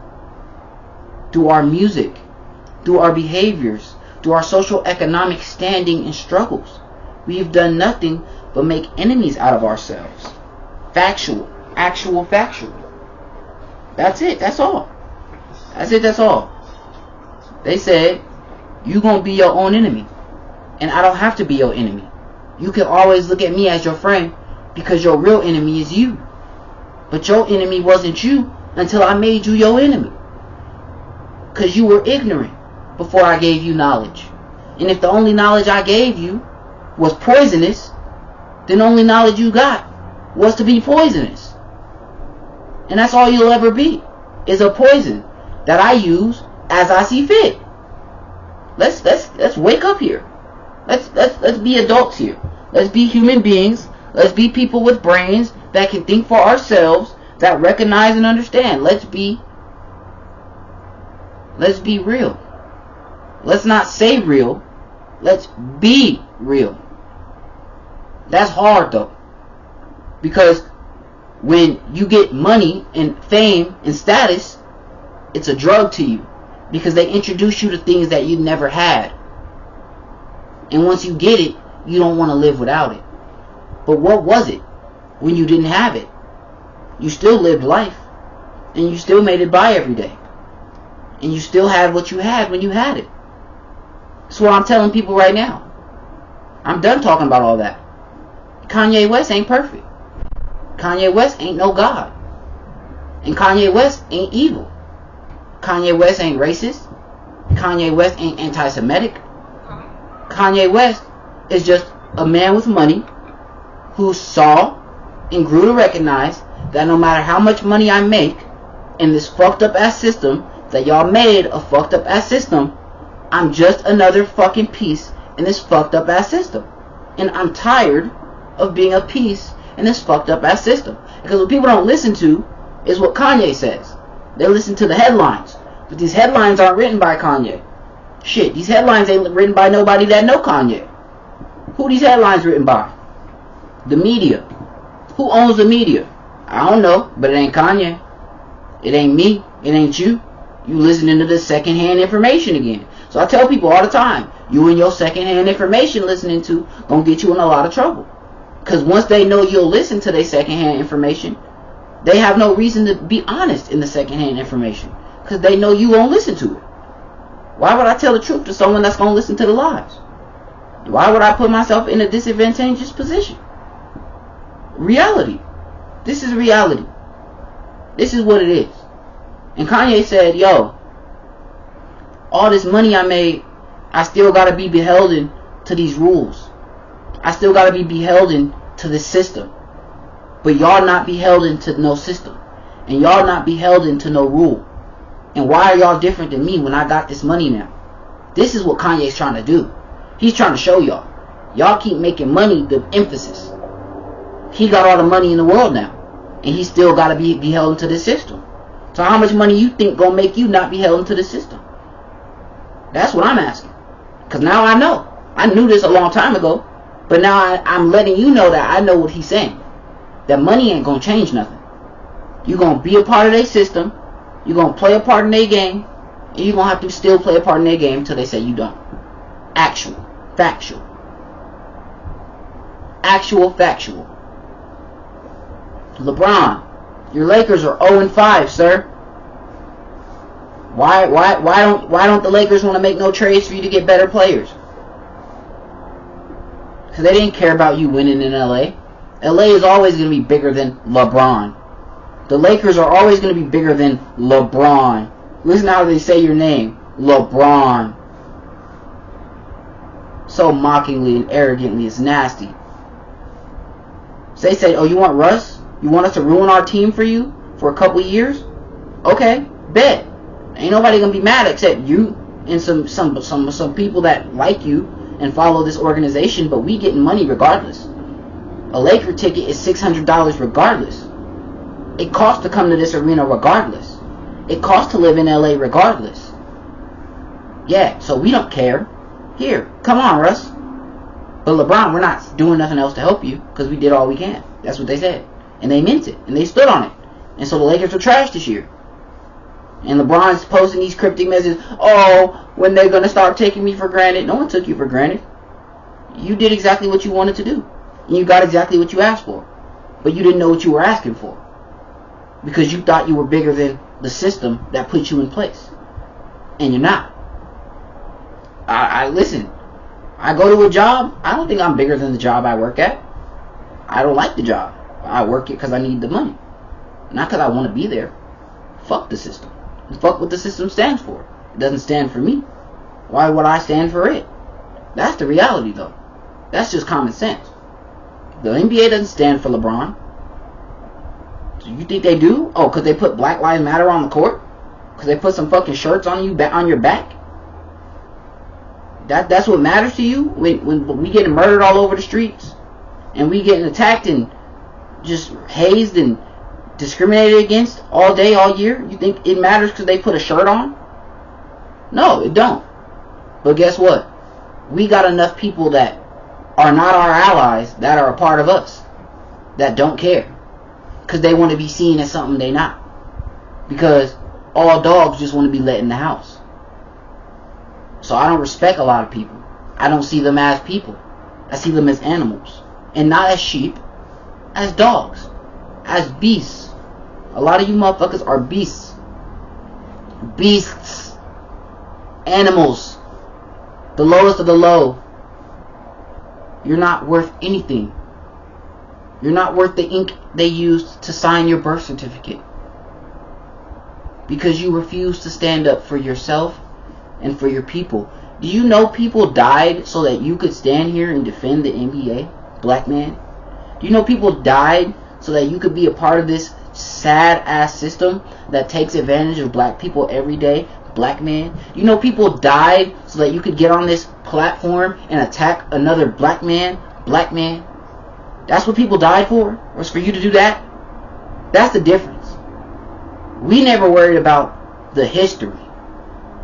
Through our music, through our behaviors, through our social economic standing and struggles. We've done nothing but make enemies out of ourselves. Factual. Actual factual. That's it. That's all. That's it. That's all. They said, you gonna be your own enemy. And I don't have to be your enemy. You can always look at me as your friend because your real enemy is you. But your enemy wasn't you until I made you your enemy. Because you were ignorant before I gave you knowledge. And if the only knowledge I gave you was poisonous, then the only knowledge you got was to be poisonous. And that's all you'll ever be, is a poison that I use as I see fit. Let's wake up here. Let's be adults here. Let's be human beings. Let's be people with brains that can think for ourselves, that recognize and understand. Let's be real. Let's not say real. Let's be real. That's hard though. Because when you get money and fame and status, it's a drug to you. Because they introduce you to things that you never had. And once you get it, you don't want to live without it. But what was it when you didn't have it? You still lived life. And you still made it by every day. And you still had what you had when you had it. That's what I'm telling people right now. I'm done talking about all that. Kanye West ain't perfect. Kanye West ain't no God. And Kanye West ain't evil. Kanye West ain't racist. Kanye West ain't anti-Semitic. Kanye West is just a man with money who saw and grew to recognize that no matter how much money I make in this fucked up ass system, that y'all made a fucked up ass system, I'm just another fucking piece in this fucked up ass system. And I'm tired of being a piece in this fucked up ass system. Because what people don't listen to is what Kanye says. They listen to the headlines. But these headlines aren't written by Kanye. Shit, these headlines ain't written by nobody that know Kanye. Who these headlines written by? The media. Who owns the media? I don't know, but it ain't Kanye. It ain't me. It ain't you. You listening to the secondhand information again. So I tell people all the time, you and your secondhand information listening to gonna get you in a lot of trouble. Because once they know you'll listen to their secondhand information, they have no reason to be honest in the secondhand information. Because they know you won't listen to it. Why would I tell the truth to someone that's gonna listen to the lies? Why would I put myself in a disadvantageous position? Reality. This is reality. This is what it is. And Kanye said, yo, all this money I made, I still gotta be beholden to these rules. I still gotta be beholden to this system. But y'all not beholden to no system. And y'all not beholden to no rule. And why are y'all different than me when I got this money now? This is what Kanye's trying to do. He's trying to show y'all. Y'all keep making money the emphasis. He got all the money in the world now. And he still got to be beholden to this system. So how much money you think gonna make you not beholden to the system? That's what I'm asking. Because now I know. I knew this a long time ago. But now I'm letting you know that I know what he's saying. That money ain't gonna change nothing. You're gonna be a part of their system. You're gonna play a part in their game. You're going to have to still play a part in their game until they say you don't. Actual. Factual. Actual factual. LeBron, your Lakers are 0-5, sir. Why don't the Lakers want to make no trades for you to get better players? Because they didn't care about you winning in LA. LA is always going to be bigger than LeBron. The Lakers are always going to be bigger than LeBron. Listen to how they say your name. LeBron. So mockingly and arrogantly, it's nasty. So they say, oh, you want Russ? You want us to ruin our team for you for a couple years? Okay, bet. Ain't nobody gonna be mad except you and some people that like you and follow this organization, but we getting money regardless. A Laker ticket is $600 regardless. It costs to come to this arena regardless. It costs to live in LA regardless. Yeah, so we don't care. Here, come on, Russ. But LeBron, we're not doing nothing else to help you because we did all we can. That's what they said. And they meant it. And they stood on it. And so the Lakers were trash this year. And LeBron's posting these cryptic messages. Oh, when they're going to start taking me for granted. No one took you for granted. You did exactly what you wanted to do. And you got exactly what you asked for. But you didn't know what you were asking for. Because you thought you were bigger than the system that put you in place. And you're not. I listen. I go to a job. I don't think I'm bigger than the job I work at. I don't like the job. I work it because I need the money. Not because I want to be there. Fuck the system. And fuck what the system stands for. It doesn't stand for me. Why would I stand for it? That's the reality, though. That's just common sense. The NBA doesn't stand for LeBron. So you think they do? Oh, because they put Black Lives Matter on the court? Because they put some fucking shirts on you on your back? That's what matters to you? When we getting murdered all over the streets? And we getting attacked and just hazed and discriminated against all day, all year? You think it matters because they put a shirt on? No, it don't. But guess what? We got enough people that are not our allies that are a part of us that don't care because they want to be seen as something they not. Because all dogs just want to be let in the house. So I don't respect a lot of people. I don't see them as people. I see them as animals. And not as sheep. As dogs. As beasts. A lot of you motherfuckers are beasts. Beasts. Animals. The lowest of the low. You're not worth anything. You're not worth the ink they used to sign your birth certificate. Because you refuse to stand up for yourself and for your people. Do you know people died so that you could stand here and defend the NBA? Black man? Do you know people died so that you could be a part of this sad ass system that takes advantage of black people every day? Black man? Do you know people died so that you could get on this platform and attack another black man? Black man? That's what people died for? Was for you to do that? That's the difference. We never worried about the history.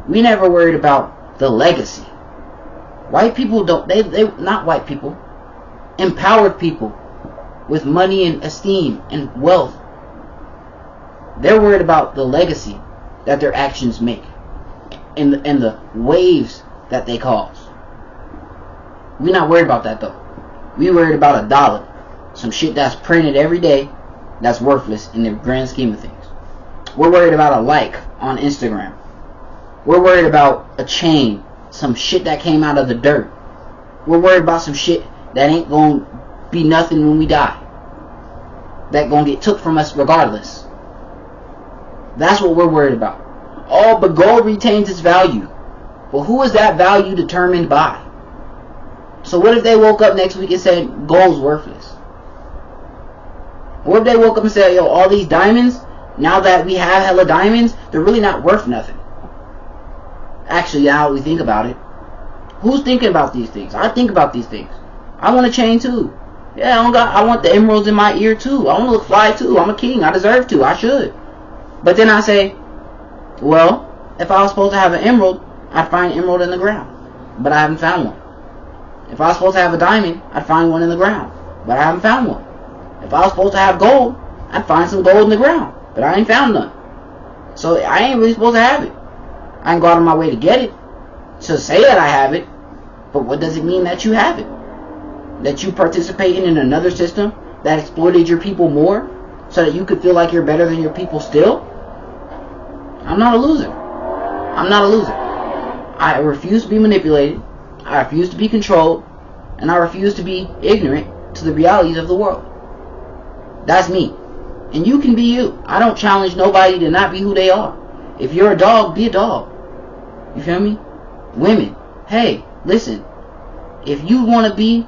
We never worried about the legacy. White people don't, they not white people, empowered people with money and esteem and wealth. They're worried about the legacy that their actions make and the waves that they cause. We're not worried about that though. We worried about $1. Some shit that's printed every day that's worthless in the grand scheme of things. We're worried about a like on Instagram. We're worried about a chain, some shit that came out of the dirt. We're worried about some shit that ain't gonna be nothing when we die. That gonna get took from us regardless. That's what we're worried about. Oh, but gold retains its value. Well, who is that value determined by? So what if they woke up next week and said gold's worthless? What if they woke up and said, yo, all these diamonds, now that we have hella diamonds, they're really not worth nothing. Actually, now that we think about it, who's thinking about these things? I think about these things. I want a chain too. Yeah, I want the emeralds in my ear too. I want to look fly too. I'm a king. I deserve to. I should. But then I say, well, if I was supposed to have an emerald, I'd find an emerald in the ground. But I haven't found one. If I was supposed to have a diamond, I'd find one in the ground. But I haven't found one. If I was supposed to have gold, I'd find some gold in the ground. But I ain't found none. So I ain't really supposed to have it. I can go out of my way to get it, to say that I have it, but what does it mean that you have it? That you participated in another system that exploited your people more so that you could feel like you're better than your people still? I'm not a loser. I'm not a loser. I refuse to be manipulated. I refuse to be controlled. And I refuse to be ignorant to the realities of the world. That's me. And you can be you. I don't challenge nobody to not be who they are. If you're a dog, be a dog. You feel me? Women, hey, listen. If you want to be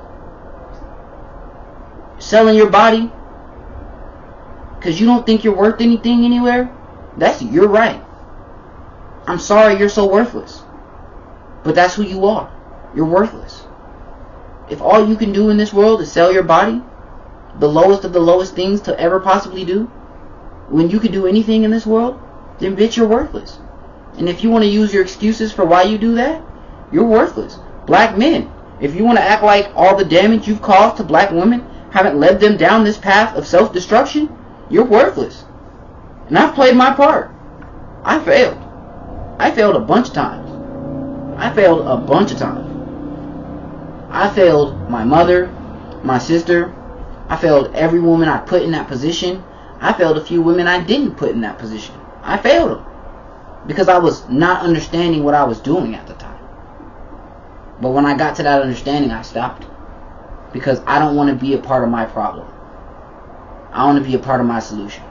selling your body because you don't think you're worth anything anywhere, that's your right. I'm sorry you're so worthless. But that's who you are. You're worthless. If all you can do in this world is sell your body, the lowest of the lowest things to ever possibly do, when you can do anything in this world, then bitch, you're worthless. And if you want to use your excuses for why you do that, you're worthless. Black men, if you want to act like all the damage you've caused to black women haven't led them down this path of self-destruction, you're worthless. And I've played my part. I failed. I failed a bunch of times. I failed a bunch of times. I failed my mother, my sister. I failed every woman I put in that position. I failed a few women I didn't put in that position. I failed them because I was not understanding what I was doing at the time. But when I got to that understanding, I stopped, because I don't want to be a part of my problem. I want to be a part of my solution.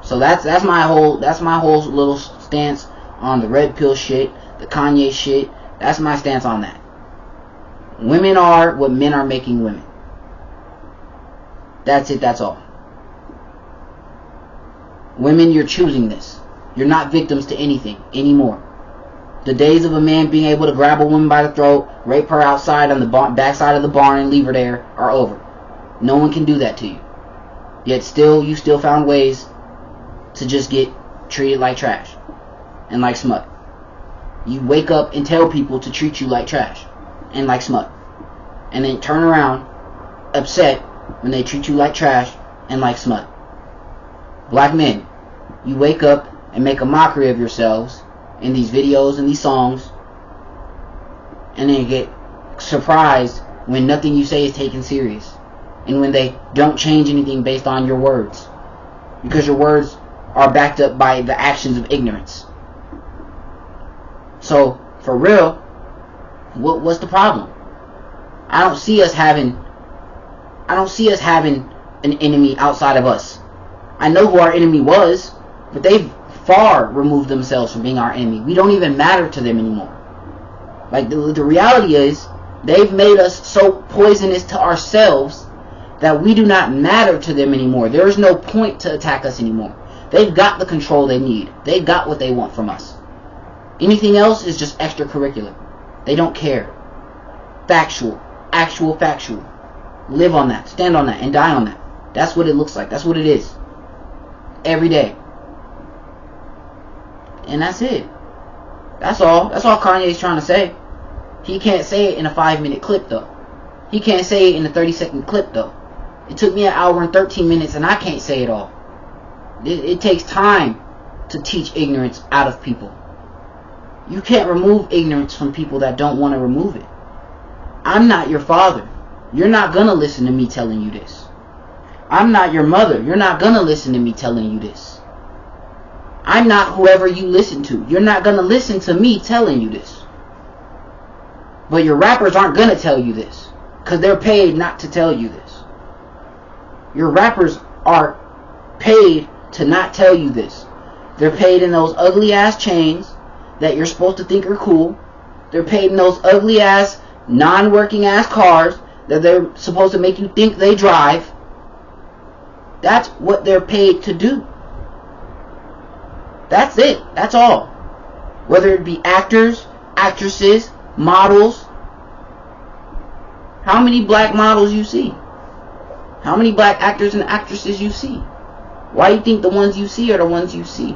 So that's my whole little stance on the red pill shit, the Kanye shit. That's my stance on that. Women are what men are making women. That's it, that's all. Women, you're choosing this. You're not victims to anything anymore. The days of a man being able to grab a woman by the throat, rape her outside on the backside of the barn and leave her there are over. No one can do that to you. Yet still, you still found ways to just get treated like trash and like smut. You wake up and tell people to treat you like trash and like smut, and then turn around upset when they treat you like trash and like smut. Black men, you wake up and make a mockery of yourselves in these videos and these songs, and then get surprised when nothing you say is taken serious, and when they don't change anything based on your words, because your words are backed up by the actions of ignorance. So, for real, what's the problem? I don't see us having an enemy outside of us. I know who our enemy was, but they've far removed themselves from being our enemy. We don't even matter to them anymore. Like, the reality is, they've made us so poisonous to ourselves that we do not matter to them anymore. There is no point to attack us anymore. They've got the control they need. They got what they want from us. Anything else is just extracurricular. They don't care. Factual. Actual factual. Live on that. Stand on that. And die on that. That's what it looks like. That's what it is. Every day. And that's it. That's all. That's all Kanye's trying to say. He can't say it in a 5-minute clip, though. He can't say it in a 30-second clip, though. It took me an hour and 13 minutes, and I can't say it all. It takes time to teach ignorance out of people. You can't remove ignorance from people that don't want to remove it. I'm not your father. You're not going to listen to me telling you this. I'm not your mother. You're not going to listen to me telling you this. I'm not whoever you listen to. You're not going to listen to me telling you this. But your rappers aren't going to tell you this, because they're paid not to tell you this. Your rappers are paid to not tell you this. They're paid in those ugly ass chains that you're supposed to think are cool. They're paid in those ugly ass, non-working ass cars that they're supposed to make you think they drive. That's what they're paid to do. That's it. That's all. Whether it be actors, actresses, models. How many black models you see? How many black actors and actresses you see? Why you think the ones you see are the ones you see?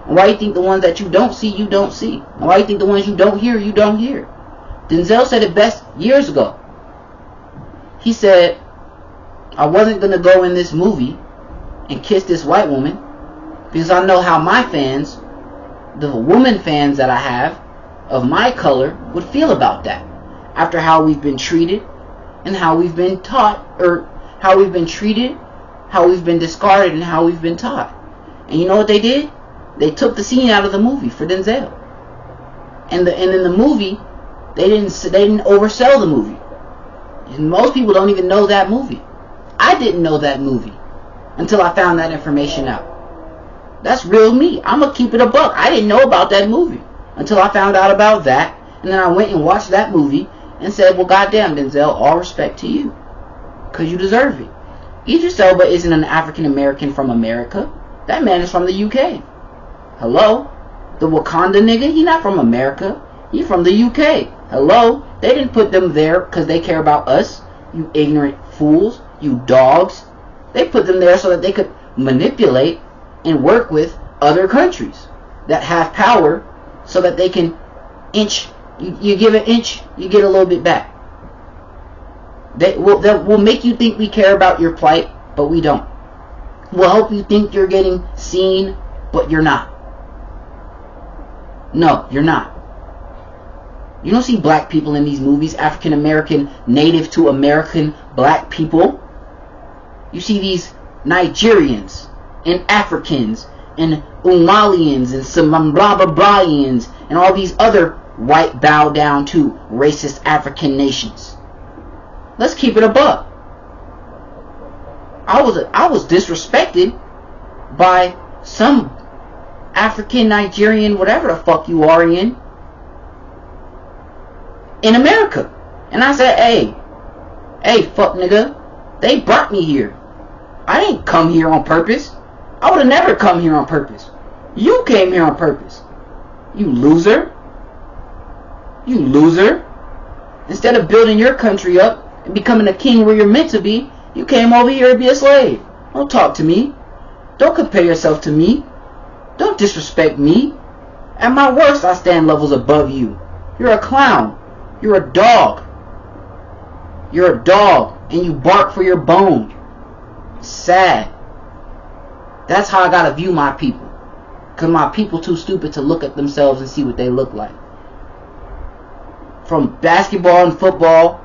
And why you think the ones that you don't see, you don't see? And why you think the ones you don't hear, you don't hear? Denzel said it best years ago. He said, I wasn't going to go in this movie and kiss this white woman because I know how my fans the woman fans that I have of my color would feel about that, after how we've been treated and how we've been taught, or how we've been treated, how we've been discarded, and how we've been taught. And you know what they did? They took the scene out of the movie for Denzel. And in the movie, they didn't oversell the movie. And most people don't even know that movie. I didn't know that movie until I found that information out. That's real me. I'm gonna keep it a buck. I didn't know about that movie until I found out about that, and then I went and watched that movie and said, well, goddamn, Denzel, all respect to you, because you deserve it. Idris Elba isn't an African American from America. That man is from the UK. Hello? The Wakanda nigga, he not from America. He from the UK. Hello? They didn't put them there because they care about us, you ignorant fools, you dogs. They put them there so that they could manipulate and work with other countries that have power, so that they can inch. You give an inch, you get a little bit back. They will make you think we care about your plight, but we don't. We'll help you think you're getting seen, but you're not. No, you're not. You don't see black people in these movies, African American, native to American black people. You see these Nigerians and Africans and Umalians and Zimbabweans and all these other white bow down to racist African nations. Let's keep it a buck. I was disrespected by some African, Nigerian, whatever the fuck you are in America. And I said, hey, fuck nigga, they brought me here. I didn't come here on purpose. I would have never come here on purpose. You came here on purpose. You loser. You loser. Instead of building your country up and becoming a king where you're meant to be, you came over here to be a slave. Don't talk to me. Don't compare yourself to me. Don't disrespect me. At my worst, I stand levels above you. You're a clown. You're a dog. You're a dog, and you bark for your bone. Sad. That's how I gotta view my people. Because my people too stupid to look at themselves and see what they look like. From basketball and football,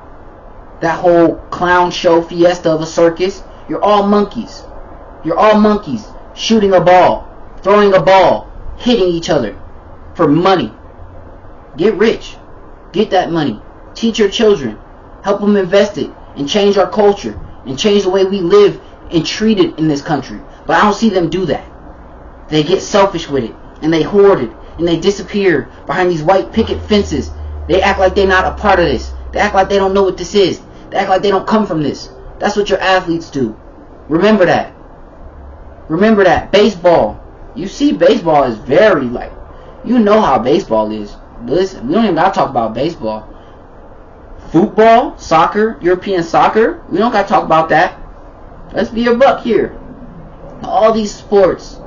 that whole clown show fiesta of a circus, you're all monkeys. You're all monkeys shooting a ball, throwing a ball, hitting each other for money. Get rich. Get that money. Teach your children. Help them invest it and change our culture and change the way we live and treat it in this country. But I don't see them do that. They get selfish with it and they hoard it and they disappear behind these white picket fences. They act like they're not a part of this. They act like they don't know what this is. They act like they don't come from this. That's what your athletes do. Remember that. Remember that. Baseball. You see, baseball is very like, you know how baseball is. Listen, we don't even gotta talk about baseball. Football, soccer, European soccer, we don't gotta talk about that. Let's be a buck here. All these sports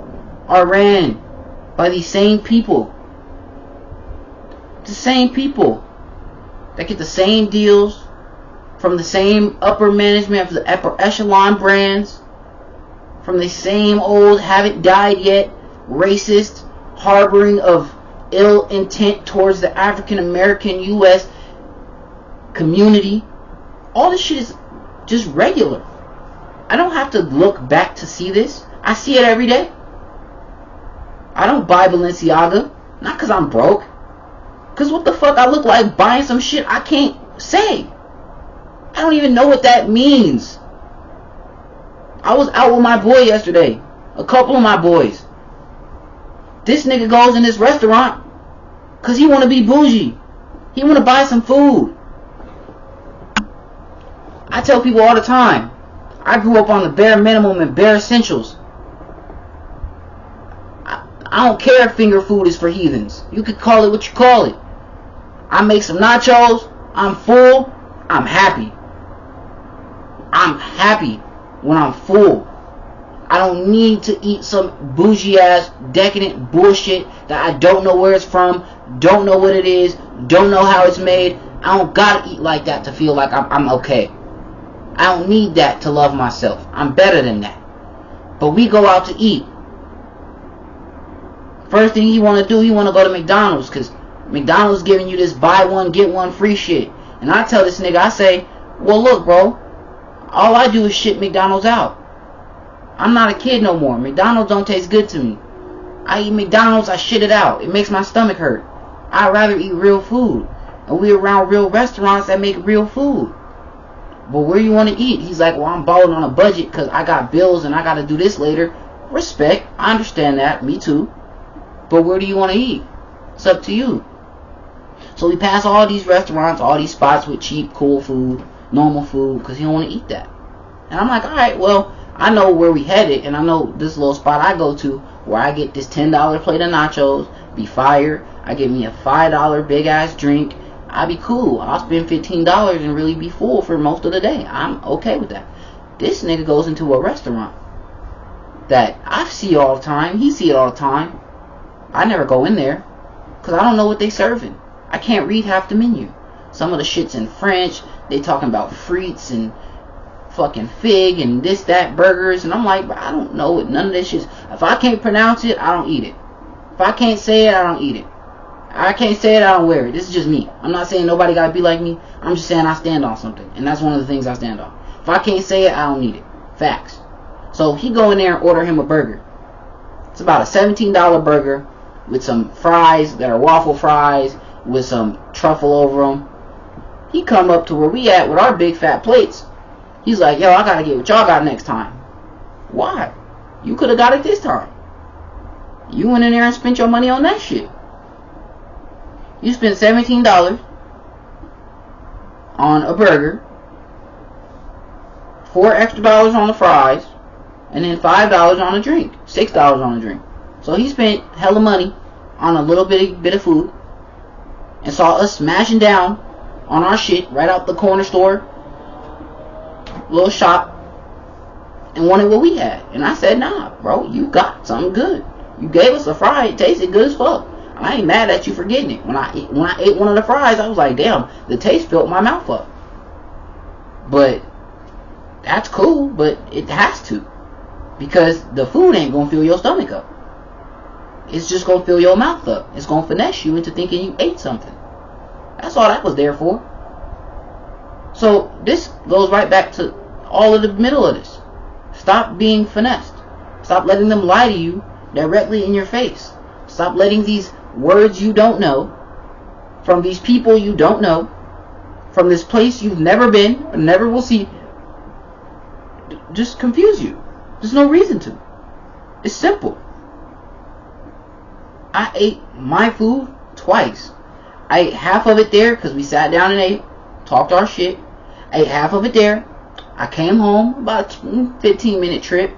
are ran by these same people. The same people that get the same deals from the same upper management, from the upper echelon brands, from the same old haven't died yet racist harboring of ill intent towards the African American U.S. community. All this shit is just regular. I don't have to look back to see this. I see it every day. I don't buy Balenciaga, not because I'm broke. Because what the fuck I look like buying some shit I can't say. I don't even know what that means. I was out with my boy yesterday. A couple of my boys. This nigga goes in this restaurant because he want to be bougie. He want to buy some food. I tell people all the time, I grew up on the bare minimum and bare essentials. I don't care if finger food is for heathens. You could call it what you call it. I make some nachos. I'm full. I'm happy. I'm happy when I'm full. I don't need to eat some bougie ass decadent bullshit that I don't know where it's from, don't know what it is, don't know how it's made. I don't gotta eat like that to feel like I'm okay. I don't need that to love myself. I'm better than that. But we go out to eat first thing he want to do, he want to go to McDonald's, because McDonald's giving you this buy one, get one free shit. And I tell this nigga, I say, well, look, bro, all I do is shit McDonald's out. I'm not a kid no more. McDonald's don't taste good to me. I eat McDonald's, I shit it out. It makes my stomach hurt. I'd rather eat real food. And we around real restaurants that make real food. But where you want to eat? He's like, well, I'm balling on a budget because I got bills and I got to do this later. Respect. I understand that. Me too. But where do you want to eat? It's up to you. So we pass all these restaurants, all these spots with cheap, cool food, normal food, because he don't want to eat that. And I'm like, alright, well, I know where we headed, and I know this little spot I go to where I get this $10 plate of nachos, be fire. I get me a $5 big ass drink. I'll be cool. I'll spend $15 and really be full for most of the day. I'm okay with that. This nigga goes into a restaurant that I see all the time. He see it all the time. I never go in there because I don't know what they serving. I can't read half the menu. Some of the shit's in French. They talking about frites and fucking fig and this, that, burgers. And I'm like, I don't know what none of this shit. If I can't pronounce it, I don't eat it. If I can't say it, I don't eat it. I can't say it, I don't wear it. This is just me. I'm not saying nobody gotta be like me. I'm just saying I stand on something. And that's one of the things I stand on. If I can't say it, I don't need it. Facts. So he go in there and order him a burger. It's about a $17 burger with some fries that are waffle fries with some truffle over them. He come up to where we at with our big fat plates. He's like, yo, I gotta get what y'all got next time. Why? You could have got it this time. You went in there and spent your money on that shit. You spent $17 on a burger, $4 extra on the fries, and then $5 on a drink, $6 on a drink. So he spent hella money on a little bit of food, and saw us smashing down on our shit right out the corner store, little shop, and wanted what we had. And I said, nah, bro, you got something good. You gave us a fry, it tasted good as fuck. I ain't mad at you for getting it. When I ate one of the fries, I was like, damn, the taste filled my mouth up. But that's cool, but it has to. Because the food ain't gonna fill your stomach up. It's just gonna fill your mouth up. It's gonna finesse you into thinking you ate something. That's all that was there for. So this goes right back to all of the middle of this. Stop being finessed. Stop letting them lie to you directly in your face. Stop letting these words you don't know, from these people you don't know, from this place you've never been or never will see, just confuse you. There's no reason to. It's simple. I ate my food twice. I ate half of it there because we sat down and ate, talked our shit. I ate half of it there. I came home, about a 15-minute trip.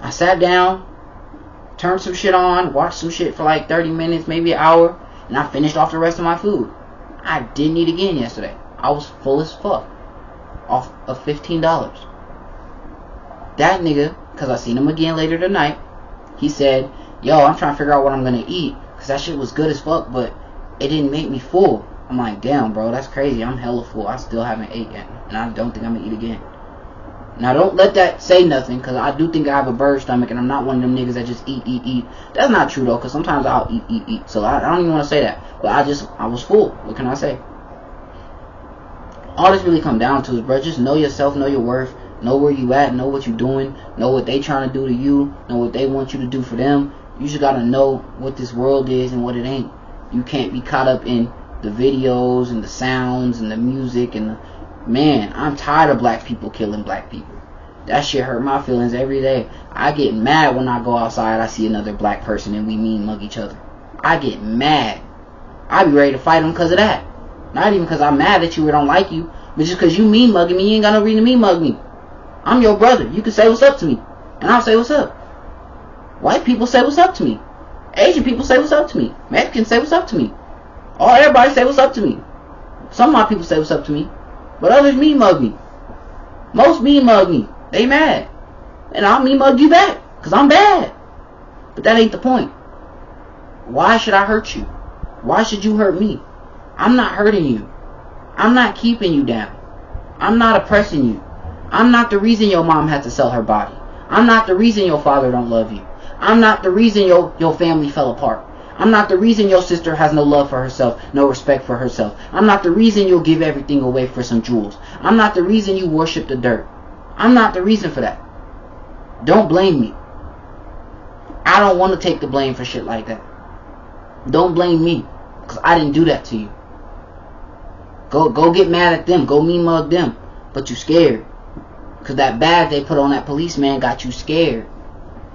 I sat down, turned some shit on, watched some shit for like 30 minutes, maybe an hour, and I finished off the rest of my food. I didn't eat again yesterday. I was full as fuck off of $15. That nigga, because I seen him again later tonight, he said, yo, I'm trying to figure out what I'm going to eat because that shit was good as fuck, but it didn't make me full. I'm like, damn, bro, that's crazy. I'm hella full. I still haven't ate yet, and I don't think I'm going to eat again. Now, don't let that say nothing, because I do think I have a bird stomach, and I'm not one of them niggas that just eat. That's not true, though, because sometimes I'll eat. So I don't even want to say that. But I was full. What can I say? All this really come down to is, bro, just know yourself, know your worth, know where you at, know what you're doing, know what they trying to do to you, know what they want you to do for them. You just got to know what this world is and what it ain't. You can't be caught up in the videos and the sounds and the music and the... Man, I'm tired of black people killing black people. That shit hurt my feelings every day. I get mad when I go outside, I see another black person and we mean mug each other. I get mad. I be ready to fight them because of that. Not even because I'm mad at you or don't like you, but just because you mean mugging me, you ain't got no reason to mean mug me. I'm your brother. You can say what's up to me, and I'll say what's up. White people say what's up to me. Asian people say what's up to me. Mexicans say what's up to me. Everybody say what's up to me. Some of my people say what's up to me. But others mean mug me. Most mean mug me. They mad. And I'll mean mug you back. Because I'm bad. But that ain't the point. Why should I hurt you? Why should you hurt me? I'm not hurting you. I'm not keeping you down. I'm not oppressing you. I'm not the reason your mom had to sell her body. I'm not the reason your father don't love you. I'm not the reason your family fell apart. I'm not the reason your sister has no love for herself, no respect for herself. I'm not the reason you'll give everything away for some jewels. I'm not the reason you worship the dirt. I'm not the reason for that. Don't blame me. I don't want to take the blame for shit like that. Don't blame me, because I didn't do that to you. Go get mad at them. Go mean mug them. But you scared. Because that bag they put on that policeman got you scared.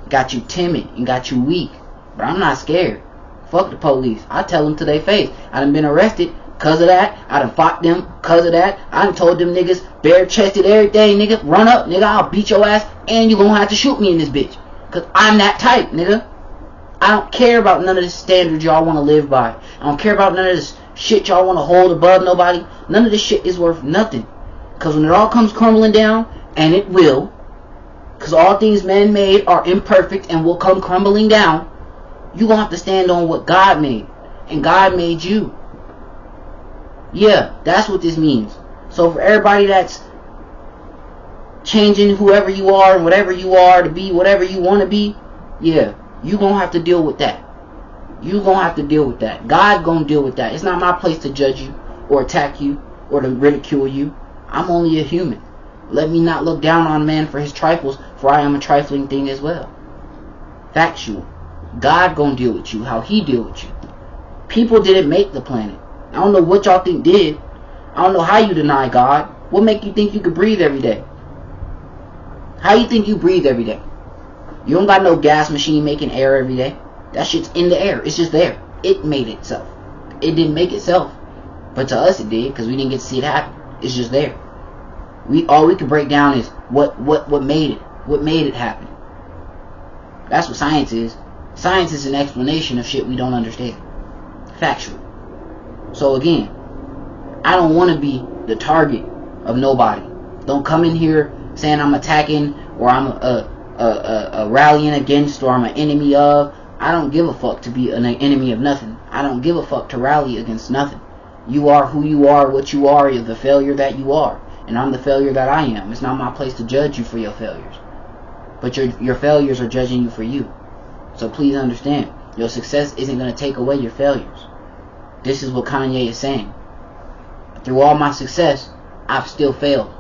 Got you timid and got you weak. But I'm not scared. Fuck the police. I tell them to their face. I done been arrested because of that. I done fought them because of that. I done told them niggas bare-chested everything, nigga. Run up, nigga. I'll beat your ass and you gonna have to shoot me in this bitch. Because I'm that type, nigga. I don't care about none of the standards y'all want to live by. I don't care about none of this shit y'all want to hold above nobody. None of this shit is worth nothing. Because when it all comes crumbling down, and it will, because all things man-made are imperfect and will come crumbling down, you're going to have to stand on what God made. And God made you. Yeah, that's what this means. So for everybody that's changing whoever you are and whatever you are to be whatever you want to be, yeah, you're going to have to deal with that. You're going to have to deal with that. God going to deal with that. It's not my place to judge you or attack you or to ridicule you. I'm only a human. Let me not look down on man for his trifles, for I am a trifling thing as well. Factual. God gonna deal with you how he deal with you. People didn't make the planet. I don't know what y'all think did. I don't know how you deny God. What make you think you could breathe every day? How you think you breathe every day? You don't got no gas machine making air every day. That shit's in the air. It's just there. It made itself. It didn't make itself. But to us it did, because we didn't get to see it happen. It's just there. All we can break down is what made it. What made it happen. That's what science is. Science is an explanation of shit we don't understand. Factual. So again, I don't want to be the target of nobody. Don't come in here saying I'm attacking or I'm a rallying against or I'm an enemy of. I don't give a fuck to be an enemy of nothing. I don't give a fuck to rally against nothing. You are who you are, what you are, you're the failure that you are. And I'm the failure that I am. It's not my place to judge you for your failures. But your failures are judging you for you. So please understand, your success isn't going to take away your failures. This is what Kanye is saying. Through all my success, I've still failed.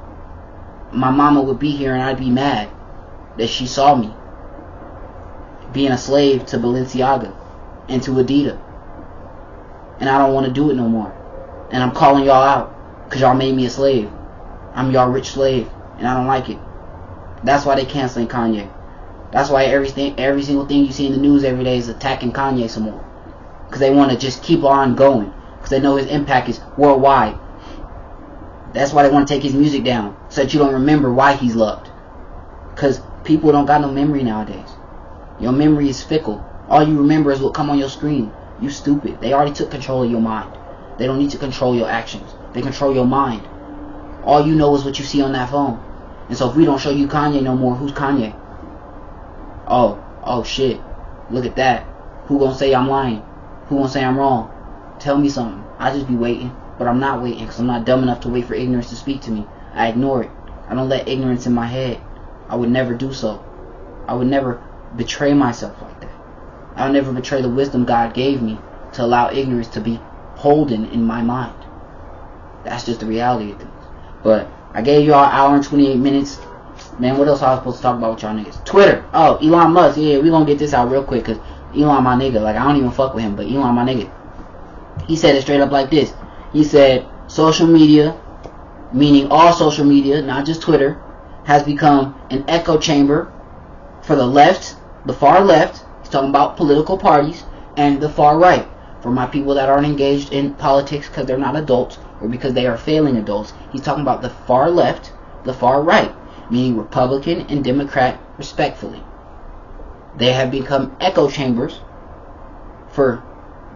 My mama would be here and I'd be mad that she saw me being a slave to Balenciaga and to Adidas. And I don't want to do it no more. And I'm calling y'all out because y'all made me a slave. I'm y'all rich slave, and I don't like it. That's why they canceling Kanye. That's why every single thing you see in the news every day is attacking Kanye some more. Because they want to just keep on going. Because they know his impact is worldwide. That's why they want to take his music down, so that you don't remember why he's loved. Because people don't got no memory nowadays. Your memory is fickle. All you remember is what come on your screen. You stupid. They already took control of your mind. They don't need to control your actions. They control your mind. All you know is what you see on that phone. And so if we don't show you Kanye no more, who's Kanye? Oh shit. Look at that. Who gonna say I'm lying? Who gonna say I'm wrong? Tell me something. I just be waiting. But I'm not waiting because I'm not dumb enough to wait for ignorance to speak to me. I ignore it. I don't let ignorance in my head. I would never do so. I would never betray myself like that. I would never betray the wisdom God gave me to allow ignorance to be holden in my mind. That's just the reality of things. But I gave y'all an hour and 28 minutes. Man, what else I was supposed to talk about with y'all niggas? Twitter. Oh, Elon Musk. Yeah, we gonna get this out real quick because Elon my nigga. Like, I don't even fuck with him, but Elon my nigga. He said it straight up like this. He said, social media, meaning all social media, not just Twitter, has become an echo chamber for the left, the far left. He's talking about political parties, and the far right. For my people that aren't engaged in politics because they're not adults or because they are failing adults, he's talking about the far left, the far right, meaning Republican and Democrat respectfully. They have become echo chambers for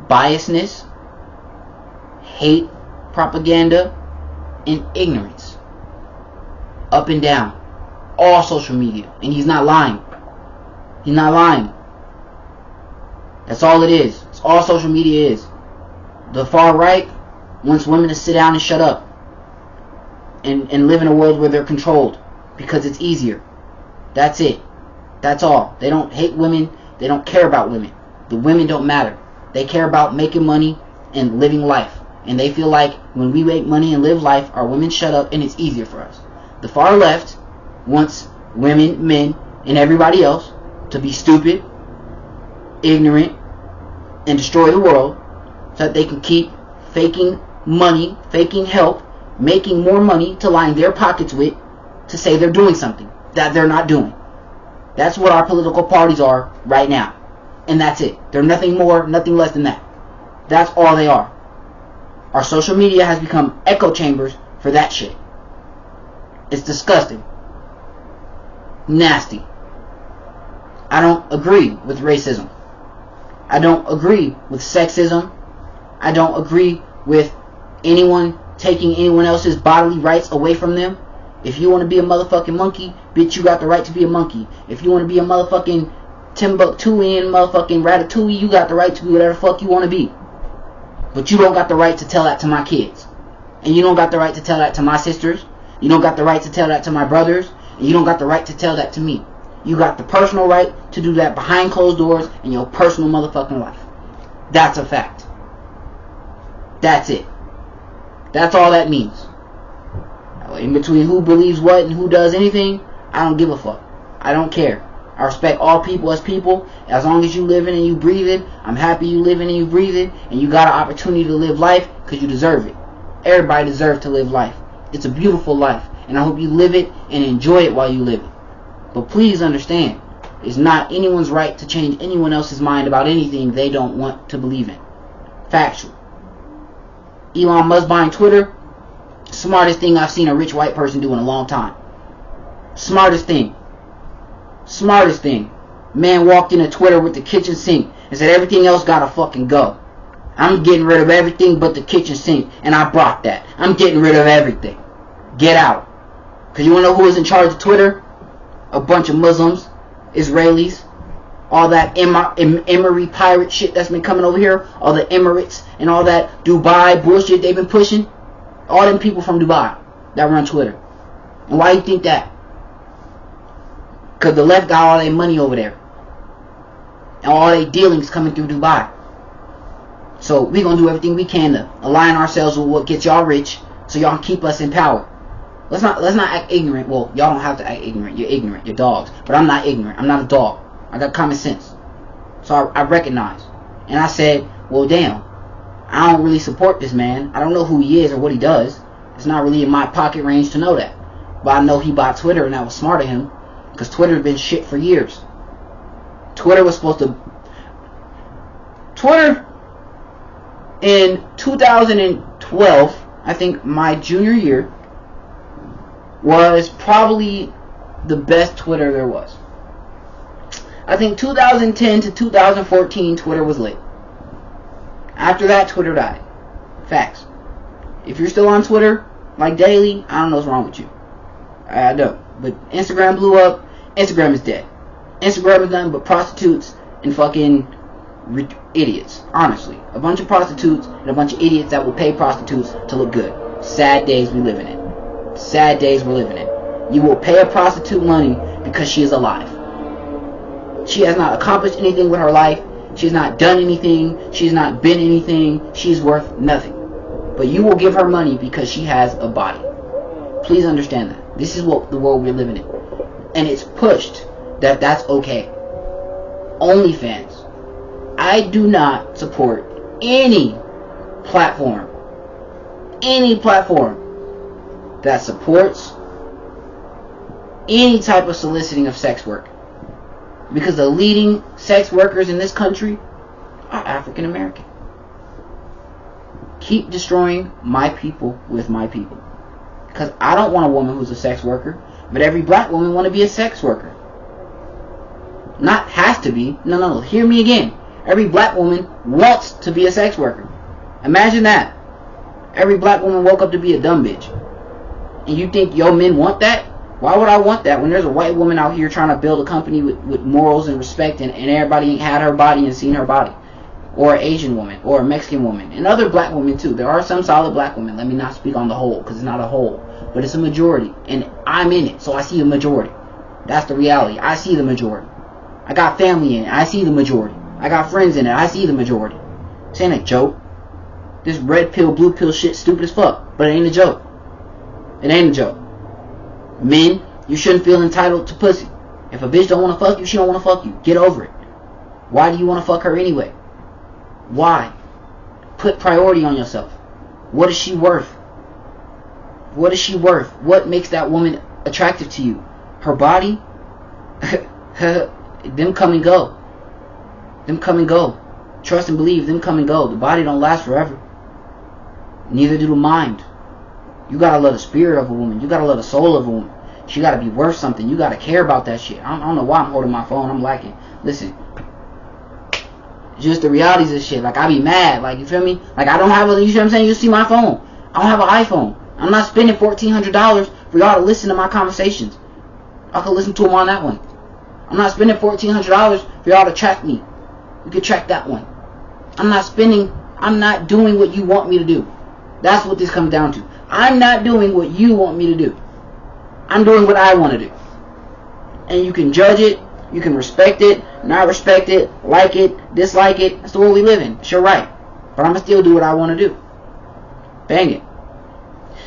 biasness, hate, propaganda, and ignorance. Up and down. All social media. And he's not lying. He's not lying. That's all it is. It's all social media is. The far right wants women to sit down and shut up. And live in a world where they're controlled. Because it's easier. That's it. That's all. They don't hate women. They don't care about women. The women don't matter. They care about making money and living life. And they feel like when we make money and live life, our women shut up and it's easier for us. The far left wants women, men, and everybody else to be stupid, ignorant, and destroy the world so that they can keep faking money, faking help, making more money to line their pockets with to say they're doing something that they're not doing. That's what our political parties are right now. And that's it. They're nothing more, nothing less than that. That's all they are. Our social media has become echo chambers for that shit. It's disgusting. Nasty. I don't agree with racism. I don't agree with sexism. I don't agree with anyone taking anyone else's bodily rights away from them. If you want to be a motherfucking monkey, bitch, you got the right to be a monkey. If you want to be a motherfucking Timbuktuian, motherfucking Ratatouille, you got the right to be whatever the fuck you want to be. But you don't got the right to tell that to my kids. And you don't got the right to tell that to my sisters. You don't got the right to tell that to my brothers. And you don't got the right to tell that to me. You got the personal right to do that behind closed doors in your personal motherfucking life. That's a fact. That's it. That's all that means. In between who believes what and who does anything, I don't give a fuck. I don't care. I respect all people as people. As long as you living and you breathing, I'm happy you living and you breathing, and you got an opportunity to live life because you deserve it. Everybody deserves to live life. It's a beautiful life, and I hope you live it and enjoy it while you live it. But please understand, it's not anyone's right to change anyone else's mind about anything they don't want to believe in. Factual. Elon Musk buying Twitter, smartest thing I've seen a rich white person do in a long time. Smartest thing. Smartest thing. Man walked into Twitter with the kitchen sink and said everything else gotta fucking go. I'm getting rid of everything but the kitchen sink, and I brought that. I'm getting rid of everything. Get out. Because you want to know who is in charge of Twitter? A bunch of Muslims, Israelis, all that Emirate pirate shit that's been coming over here, all the Emirates and all that Dubai bullshit they've been pushing. All them people from Dubai that run Twitter. And why do you think that? Because the left got all their money over there. And all their dealings coming through Dubai. So we're going to do everything we can to align ourselves with what gets y'all rich so y'all can keep us in power. Let's not act ignorant. Well, y'all don't have to act ignorant. You're ignorant. You're dogs. But I'm not ignorant. I'm not a dog. I got common sense. So I recognize. And I said, well, damn. I don't really support this man. I don't know who he is or what he does. It's not really in my pocket range to know that. But I know he bought Twitter, and that was smart of him. Because Twitter's been shit for years. Twitter was supposed to... Twitter... In 2012, I think my junior year, was probably the best Twitter there was. I think 2010 to 2014, Twitter was lit. After that, Twitter died. Facts. If you're still on Twitter, like daily, I don't know what's wrong with you. I don't. But Instagram blew up. Instagram is dead. Instagram is nothing but prostitutes and fucking idiots. Honestly. A bunch of prostitutes and a bunch of idiots that will pay prostitutes to look good. Sad days we living in. Sad days we're living in. You will pay a prostitute money because she is alive. She has not accomplished anything with her life. She has not done anything. She has not been anything. She's worth nothing. But you will give her money because she has a body. Please understand that. This is what the world we're living in. And it's pushed that that's okay. OnlyFans. I do not support any platform that supports any type of soliciting of sex work. Because the leading sex workers in this country are African American. Keep destroying my people with my people. Because I don't want a woman who's a sex worker, but every black woman want to be a sex worker. Not has to be. No. Hear me again. Every black woman wants to be a sex worker. Imagine that. Every black woman woke up to be a dumb bitch. And you think your men want that? Why would I want that when there's a white woman out here trying to build a company with morals and respect, and everybody ain't had her body and seen her body? Or an Asian woman, or a Mexican woman, and other black women too. There are some solid black women. Let me not speak on the whole, because it's not a whole. But it's a majority. And I'm in it, so I see a majority. That's the reality. I see the majority. I got family in it. I see the majority. I got friends in it. I see the majority. This ain't a joke. This red pill, blue pill shit stupid as fuck. But it ain't a joke. It ain't a joke. Men, you shouldn't feel entitled to pussy. If a bitch don't want to fuck you, she don't want to fuck you. Get over it. Why do you want to fuck her anyway? Why? Put priority on yourself. What is she worth? What is she worth? What makes that woman attractive to you? Her body? Them come and go. Them come and go. Trust and believe, them come and go. The body don't last forever. Neither do the mind. You gotta love the spirit of a woman. You gotta love the soul of a woman. She gotta be worth something. You gotta care about that shit. I don't know why I'm holding my phone. I'm lacking. Listen. Just the realities of this shit. Like, I be mad. Like, you feel me? Like, I don't have a, you see what I'm saying? You see my phone. I don't have an iPhone. I'm not spending $1,400 for y'all to listen to my conversations. I could listen to them on that one. I'm not spending $1,400 for y'all to track me. You can track that one. I'm not doing what you want me to do. That's what this comes down to. I'm not doing what you want me to do. I'm doing what I want to do. And you can judge it, you can respect it, not respect it, like it, dislike it. That's the world we live in. It's your right. But I'm going to still do what I want to do. Bang it.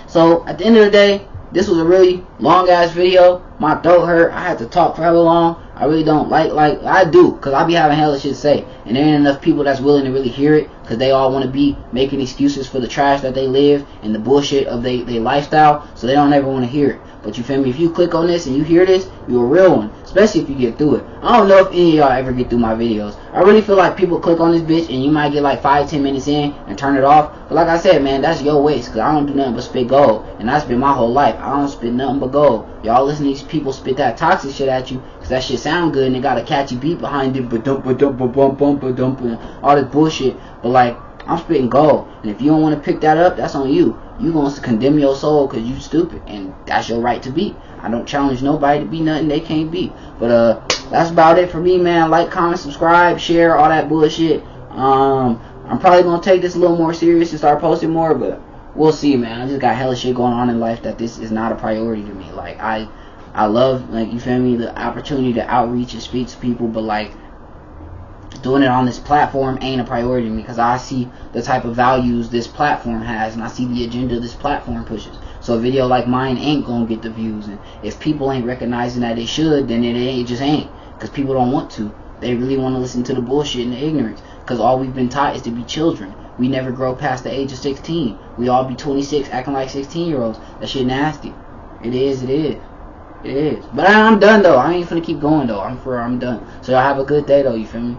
So, at the end of the day, this was a really long-ass video. My throat hurt. I had to talk forever long. I really don't like I do, because I be having hella shit to say. And there ain't enough people that's willing to really hear it, because they all want to be making excuses for the trash that they live and the bullshit of their lifestyle, so they don't ever want to hear it. But you feel me? If you click on this and you hear this, you're a real one. Especially if you get through it. I don't know if any of y'all ever get through my videos. I really feel like people click on this bitch and you might get like 5-10 minutes in and turn it off. But like I said, man, that's your waste. Because I don't do nothing but spit gold. And that's been my whole life. I don't spit nothing but gold. Y'all listen to these people spit that toxic shit at you because that shit sound good and they got a catchy beat behind it. All this bullshit. But like, I'm spitting gold. And if you don't want to pick that up, that's on you. You gonna condemn your soul because you stupid, and that's your right to be. I don't challenge nobody to be nothing they can't be. But that's about it for me, man. Like, comment, subscribe, share, all that bullshit. I'm probably gonna take this a little more serious and start posting more, but we'll see, man. I just got hella shit going on in life that this is not a priority to me. Like, I love, like, you feel me, the opportunity to outreach and speak to people, but like, doing it on this platform ain't a priority to me because I see the type of values this platform has and I see the agenda this platform pushes. So a video like mine ain't gonna get the views, and if people ain't recognizing that it should, then it just ain't, because people don't want to. They really want to listen to the bullshit and the ignorance, because all we've been taught is to be children. We never grow past the age of 16. We all be 26 acting like 16-year-olds. That shit nasty. It is. But I'm done though. I ain't finna keep going though. I'm done. So y'all have a good day though, you feel me?